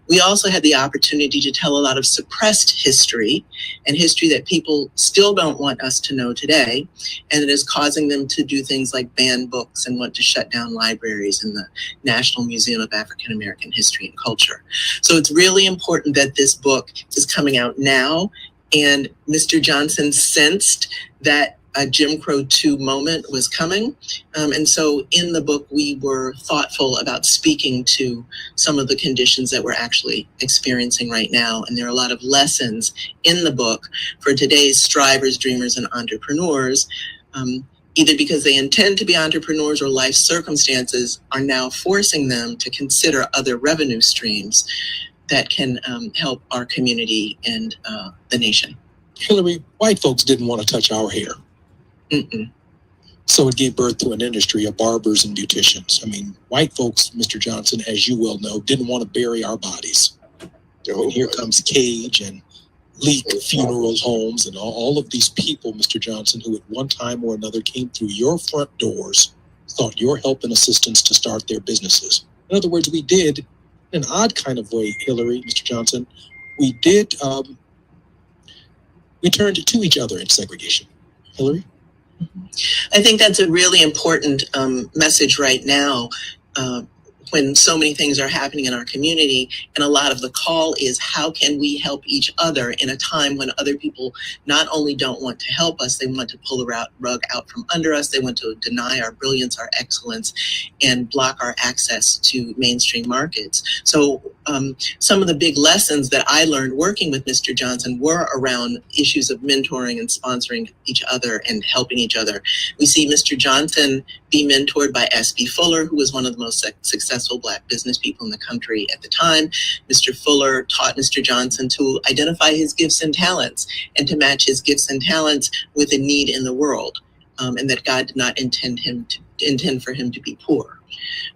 We also had the opportunity to tell a lot of suppressed history and history that people still don't want us to know today, and it is causing them to do things like ban books and want to shut down libraries in the National Museum of African American History and Culture. So it's really important that this book is coming out now. And Mr. Johnson sensed that a Jim Crow 2 moment was coming. And so in the book, we were thoughtful about speaking to some of the conditions that we're actually experiencing right now. And there are a lot of lessons in the book for today's strivers, dreamers, and entrepreneurs, either because they intend to be entrepreneurs or life circumstances are now forcing them to consider other revenue streams that can help our community and the nation. Hillary, white folks didn't want to touch our hair. So it gave birth to an industry of barbers and beauticians. I mean, white folks, Mr. Johnson, as you well know, didn't want to bury our bodies. And here comes Cage and Leak Funeral Homes and all of these people, Mr. Johnson, who at one time or another came through your front doors, sought your help and assistance to start their businesses. In other words, we did, in an odd kind of way, Hillary, Mr. Johnson, we did, we turned to each other in segregation. Hillary? I think that's a really important message right now when so many things are happening in our community. And a lot of the call is how can we help each other in a time when other people not only don't want to help us, they want to pull the rug out from under us. They want to deny our brilliance, our excellence, and block our access to mainstream markets. So some of the big lessons that I learned working with Mr. Johnson were around issues of mentoring and sponsoring each other and helping each other. We see Mr. Johnson be mentored by S.B. Fuller, who was one of the most successful Black business people in the country at the time. Mr. Fuller taught Mr. Johnson to identify his gifts and talents and to match his gifts and talents with a need in the world, and that God did not intend for him to be poor.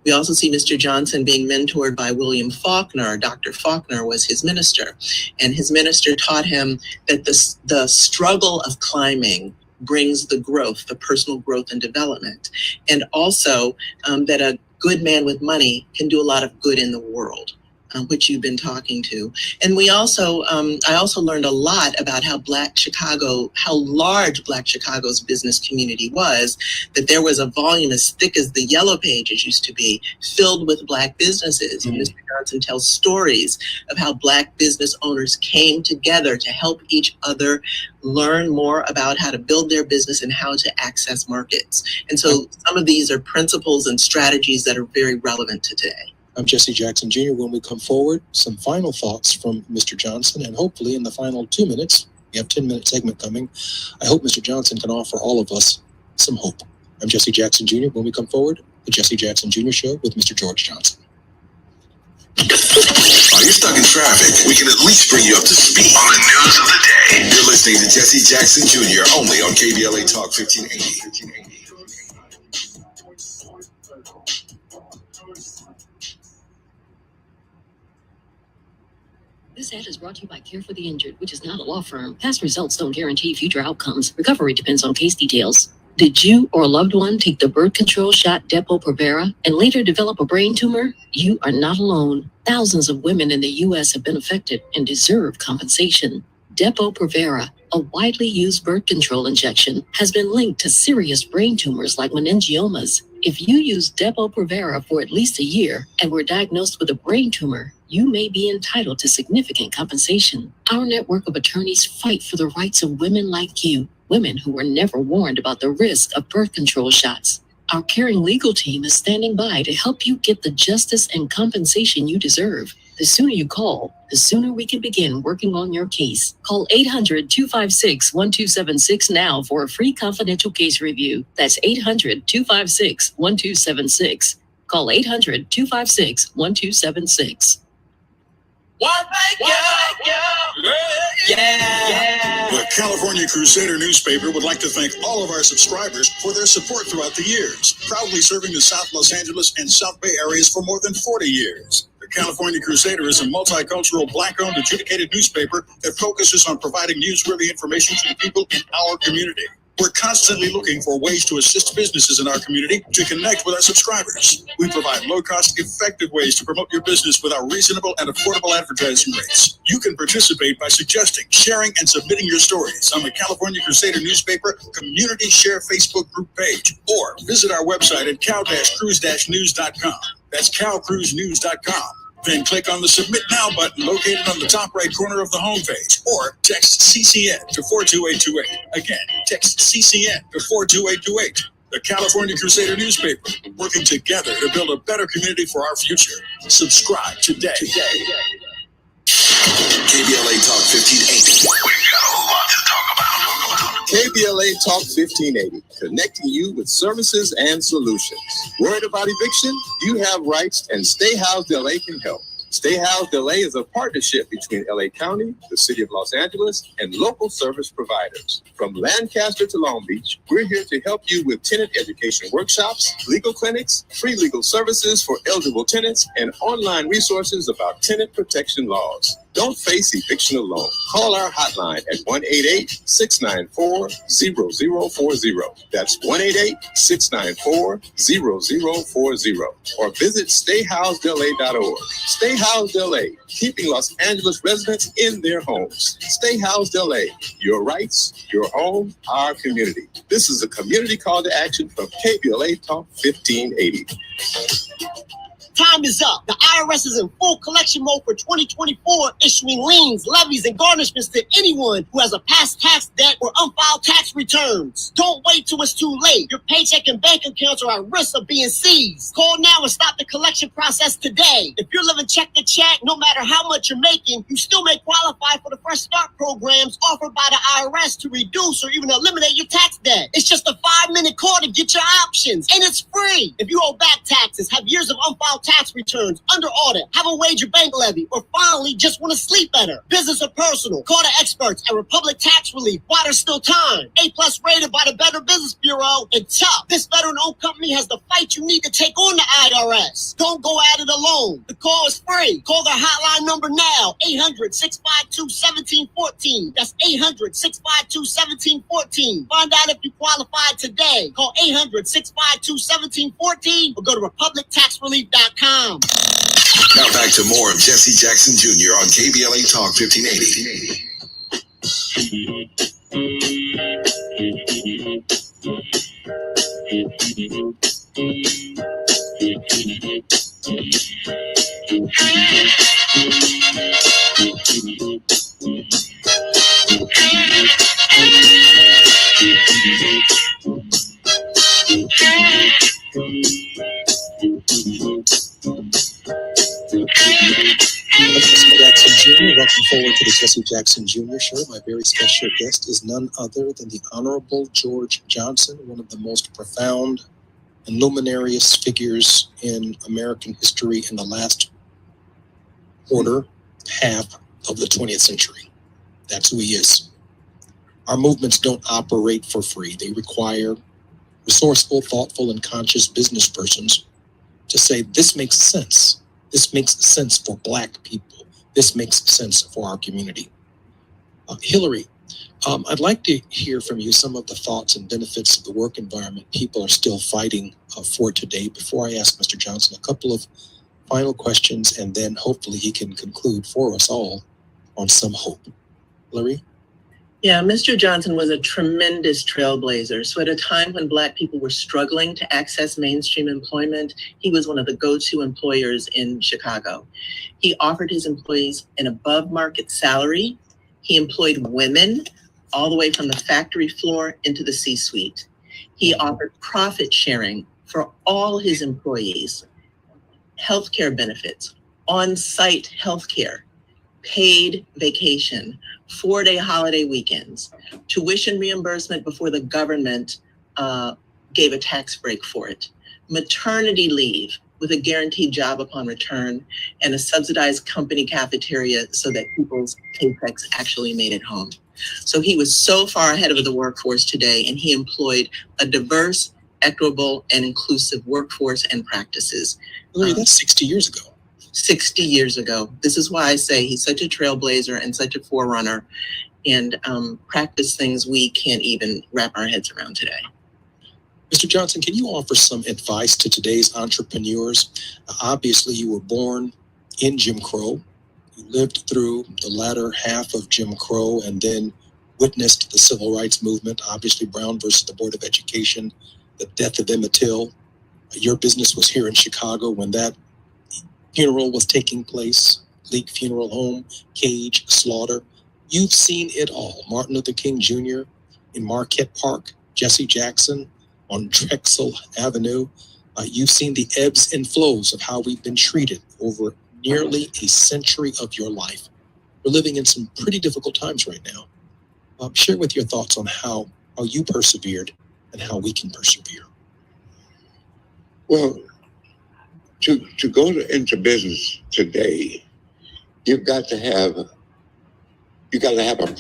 We also see Mr. Johnson being mentored by William Faulkner. Dr. Faulkner was his minister, and his minister taught him that the struggle of climbing brings the growth, the personal growth and development, and also that a good man with money can do a lot of good in the world, which you've been talking to. And we also, I also learned a lot about how large Black Chicago's business community was, that there was a volume as thick as the Yellow Pages used to be, filled with Black businesses. And Mr. Johnson tells stories of how Black business owners came together to help each other learn more about how to build their business and how to access markets. And so some of these are principles and strategies that are very relevant today. I'm Jesse Jackson Jr. When we come forward, some final thoughts from Mr. Johnson, and hopefully in the final 2 minutes, we have a 10-minute segment coming. I hope Mr. Johnson can offer all of us some hope. I'm Jesse Jackson Jr. When we come forward, the Jesse Jackson Jr. Show with Mr. George Johnson. Are you stuck in traffic? We can at least bring you up to speed on the news of the day. You're listening to Jesse Jackson Jr. only on KBLA Talk 1580. This ad is brought to you by Care for the Injured, which is not a law firm. Past results don't guarantee future outcomes. Recovery depends on case details. Did you or a loved one take the birth control shot Depo-Provera and later develop a brain tumor? You are not alone. Thousands of women in the U.S. have been affected and deserve compensation. Depo-Provera, a widely used birth control injection, has been linked to serious brain tumors like meningiomas. If you use Depo-Provera for at least a year and were diagnosed with a brain tumor, you may be entitled to significant compensation. Our network of attorneys fight for the rights of women like you, women who were never warned about the risk of birth control shots. Our caring legal team is standing by to help you get the justice and compensation you deserve. The sooner you call, the sooner we can begin working on your case. Call 800-256-1276 now for a free confidential case review. That's 800-256-1276. Call 800-256-1276. The California Crusader newspaper would like to thank all of our subscribers for their support throughout the years, proudly serving the South Los Angeles and South Bay areas for more than 40 years. The California Crusader is a multicultural, Black-owned, adjudicated newspaper that focuses on providing newsworthy information to the people in our community. We're constantly looking for ways to assist businesses in our community to connect with our subscribers. We provide low-cost, effective ways to promote your business with our reasonable and affordable advertising rates. You can participate by suggesting, sharing, and submitting your stories on the California Crusader newspaper Community Share Facebook group page, or visit our website at cow-cruise-news.com. That's cow-cruise-news.com. Then click on the Submit Now button located on the top right corner of the homepage, or text CCN to 42828. Again, text CCN to 42828. The California Crusader newspaper, working together to build a better community for our future. Subscribe today. KBLA Talk 1580. We got a lot to talk about. KBLA Talk 1580, connecting you with services and solutions. Worried about eviction? You have rights, and Stay Housed LA can help. Stay Housed LA is a partnership between LA County, the City of Los Angeles, and local service providers. From Lancaster to Long Beach, we're here to help you with tenant education workshops, legal clinics, free legal services for eligible tenants, and online resources about tenant protection laws. Don't face eviction alone. Call our hotline at 1-888-694-0040. That's 1-888-694-0040. Or visit stayhousedla.org. Stay Housed LA, keeping Los Angeles residents in their homes. Stay Housed LA, your rights, your home, our community. This is a community call to action from KBLA Talk 1580. Time is up. The IRS is in full collection mode for 2024, issuing liens, levies, and garnishments to anyone who has a past tax debt or unfiled tax returns. Don't wait till it's too late. Your paycheck and bank accounts are at risk of being seized. Call now and stop the collection process today. If you're living check to check, no matter how much you're making, you still may qualify for the Fresh Start programs offered by the IRS to reduce or even eliminate your tax debt. It's just a 5-minute call to get your options, and it's free. If you owe back taxes, have years of unfiled tax returns, under audit, have a wage bank levy, or finally just want to sleep better, business or personal, call the experts at Republic Tax Relief while there's still time. A+ rated by the Better Business Bureau, and tough. This veteran-owned company has the fight you need to take on the IRS. Don't go at it alone. The call is free. Call their hotline number now, 800-652-1714. That's 800-652-1714. Find out if you qualify today. Call 800-652-1714 or go to republictaxrelief.com. Now back to more of Jesse Jackson Jr. on KBLA Talk 1580. Welcome forward to the Jesse Jackson Jr. Show. My very special guest is none other than the Honorable George Johnson, one of the most profound and luminarious figures in American history in the last half of the 20th century. That's who he is. Our movements don't operate for free. They require resourceful, thoughtful, and conscious business persons to say, this makes sense. This makes sense for Black people. This makes sense for our community. Hillary, I'd like to hear from you some of the thoughts and benefits of the work environment people are still fighting for today. Before I ask Mr. Johnson a couple of final questions, and then hopefully he can conclude for us all on some hope. Hillary? Yeah, Mr. Johnson was a tremendous trailblazer. So at a time when Black people were struggling to access mainstream employment, he was one of the go-to employers in Chicago. He offered his employees an above-market salary. He employed women all the way from the factory floor into the C-suite. He offered profit sharing for all his employees, healthcare benefits, on-site healthcare, paid vacation, 4-day holiday weekends, tuition reimbursement before the government gave a tax break for it, maternity leave with a guaranteed job upon return, and a subsidized company cafeteria so that people's paychecks actually made it home. So he was so far ahead of the workforce today, and he employed a diverse, equitable, and inclusive workforce and practices. Hillary, that's 60 years ago. 60 years ago. This is why I say he's such a trailblazer and such a forerunner, and practice things we can't even wrap our heads around today. Mr. Johnson, can you offer some advice to today's entrepreneurs? Obviously, you were born in Jim Crow. You lived through the latter half of Jim Crow and then witnessed the civil rights movement, obviously Brown versus the Board of Education, the death of Emmett Till. Your business was here in Chicago when that funeral was taking place, Leak Funeral Home, Cage, Slaughter. You've seen it all. Martin Luther King Jr. in Marquette Park, Jesse Jackson on Drexel Avenue. You've seen the ebbs and flows of how we've been treated over nearly a century of your life. We're living in some pretty difficult times right now. Share with your thoughts on how you persevered and how we can persevere. Well, to go into business today, you've got to have a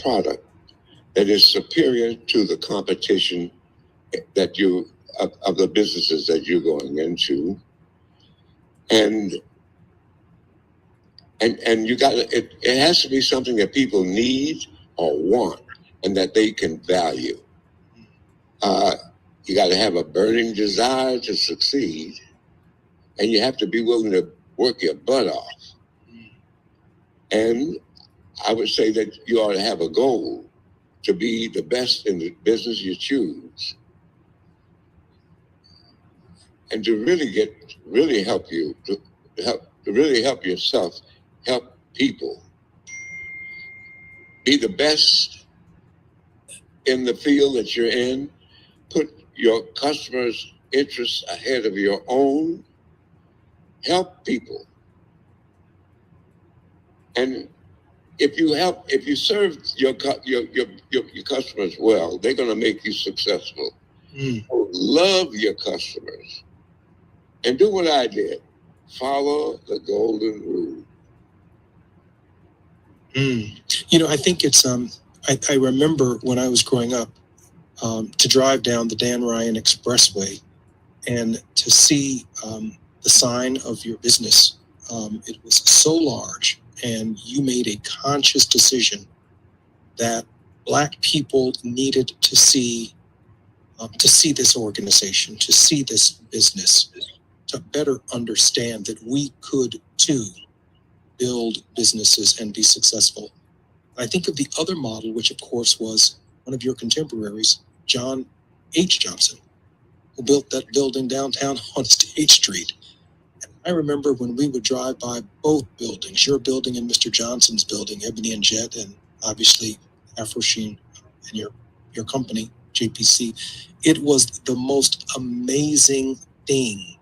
product that is superior to the competition that of the businesses that you're going into, and you got it has to be something that people need or want and that they can value. You got to have a burning desire to succeed, and you have to be willing to work your butt off. And I would say that you ought to have a goal to be the best in the business you choose, and to really help you, to really help yourself, help people. Be the best in the field that you're in. Put your customers' interests ahead of your own. Help people. And if you serve your customers well, they're going to make you successful. Love your customers. And do what I did. Follow the golden rule. You know, I think it's, I remember when I was growing up, to drive down the Dan Ryan Expressway and to see the sign of your business. It was so large, and you made a conscious decision that Black people needed to see this organization, to see this business, to better understand that we could too build businesses and be successful. I think of the other model, which of course was one of your contemporaries, John H. Johnson, who built that building downtown on State Street. And I remember when we would drive by both buildings, your building and Mr. Johnson's building, Ebony and Jet, and obviously Afro Sheen and your company, JPC. It was the most amazing thing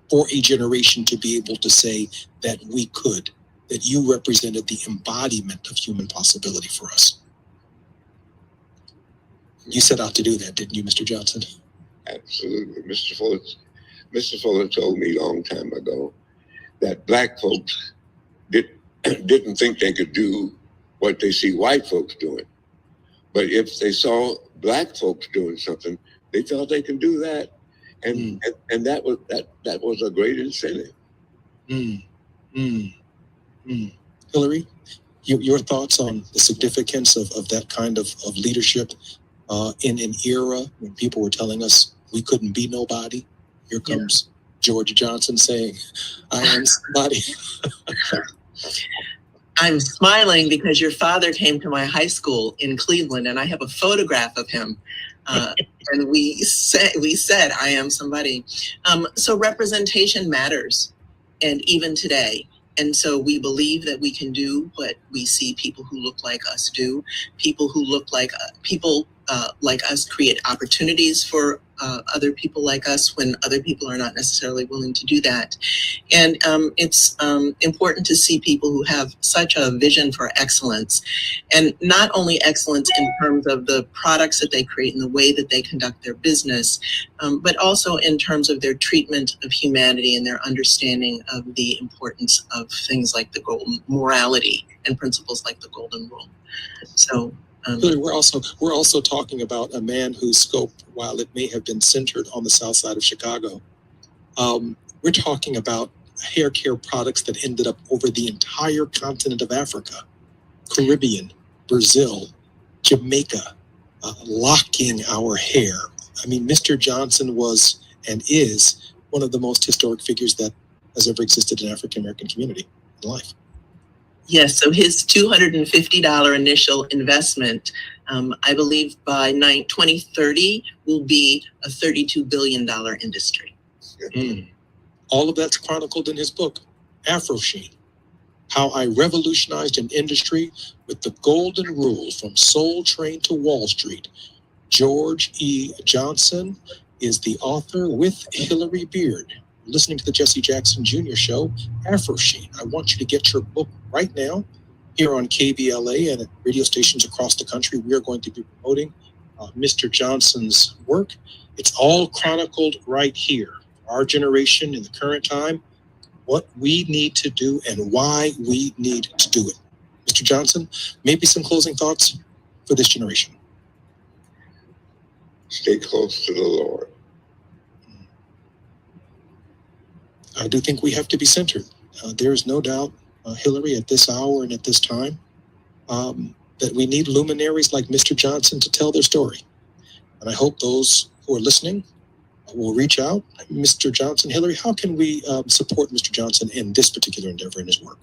for a generation to be able to say that we could, that you represented the embodiment of human possibility for us. You set out to do that, didn't you, Mr. Johnson? Absolutely. Mr. Fuller told me a long time ago that Black folks didn't think they could do what they see white folks doing. But if they saw Black folks doing something, they thought they could do that. And that was a great incentive. Hillary, your thoughts on the significance of that kind of leadership in an era when people were telling us we couldn't be nobody? Here comes George Johnson saying, I am somebody. I'm smiling because your father came to my high school in Cleveland, and I have a photograph of him. And we said, I am somebody. So representation matters, and even today. And so we believe that we can do what we see people who look like us do. People who look like like us create opportunities for other people like us when other people are not necessarily willing to do that. And it's important to see people who have such a vision for excellence, and not only excellence in terms of the products that they create and the way that they conduct their business, but also in terms of their treatment of humanity and their understanding of the importance of things like the golden morality and principles like the golden rule. So we're also talking about a man whose scope, while it may have been centered on the south side of Chicago, we're talking about hair care products that ended up over the entire continent of Africa, Caribbean, Brazil, Jamaica, locking our hair. I mean, Mr. Johnson was and is one of the most historic figures that has ever existed in African American community in life. Yes, so his $250 initial investment, I believe by 2030 will be a $32 billion industry. All of that's chronicled in his book, Afro Sheen, How I Revolutionized an Industry with the Golden Rule from Soul Train to Wall Street. George E. Johnson is the author with Hillary Beard. Listening to the Jesse Jackson Jr. Show, Afro Sheen. I want you to get your book right now here on KBLA and at radio stations across the country. We are going to be promoting Mr. Johnson's work. It's all chronicled right here. Our generation in the current time, what we need to do and why we need to do it. Mr. Johnson, maybe some closing thoughts for this generation. Stay close to the Lord. I do think we have to be centered. There is no doubt, Hillary, at this hour and at this time, that we need luminaries like Mr. Johnson to tell their story. And I hope those who are listening will reach out. Mr. Johnson, Hillary, how can we support Mr. Johnson in this particular endeavor in his work?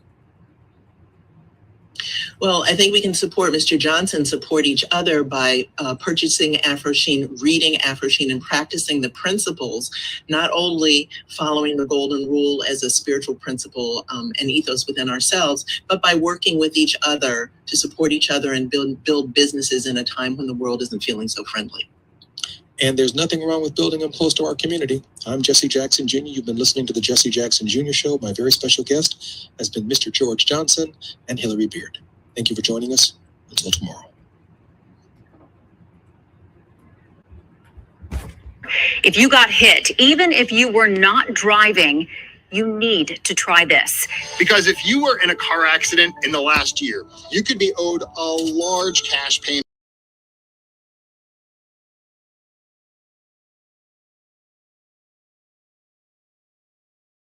Well, I think we can support Mr. Johnson, support each other by purchasing Afro Sheen, reading Afro Sheen, and practicing the principles, not only following the golden rule as a spiritual principle and ethos within ourselves, but by working with each other to support each other and build businesses in a time when the world isn't feeling so friendly. And there's nothing wrong with building them close to our community. I'm Jesse Jackson Jr. You've been listening to the Jesse Jackson Jr. Show. My very special guest has been Mr. George Johnson and Hillary Beard. Thank you for joining us. Until tomorrow. If you got hit, even if you were not driving, you need to try this. Because if you were in a car accident in the last year, you could be owed a large cash payment.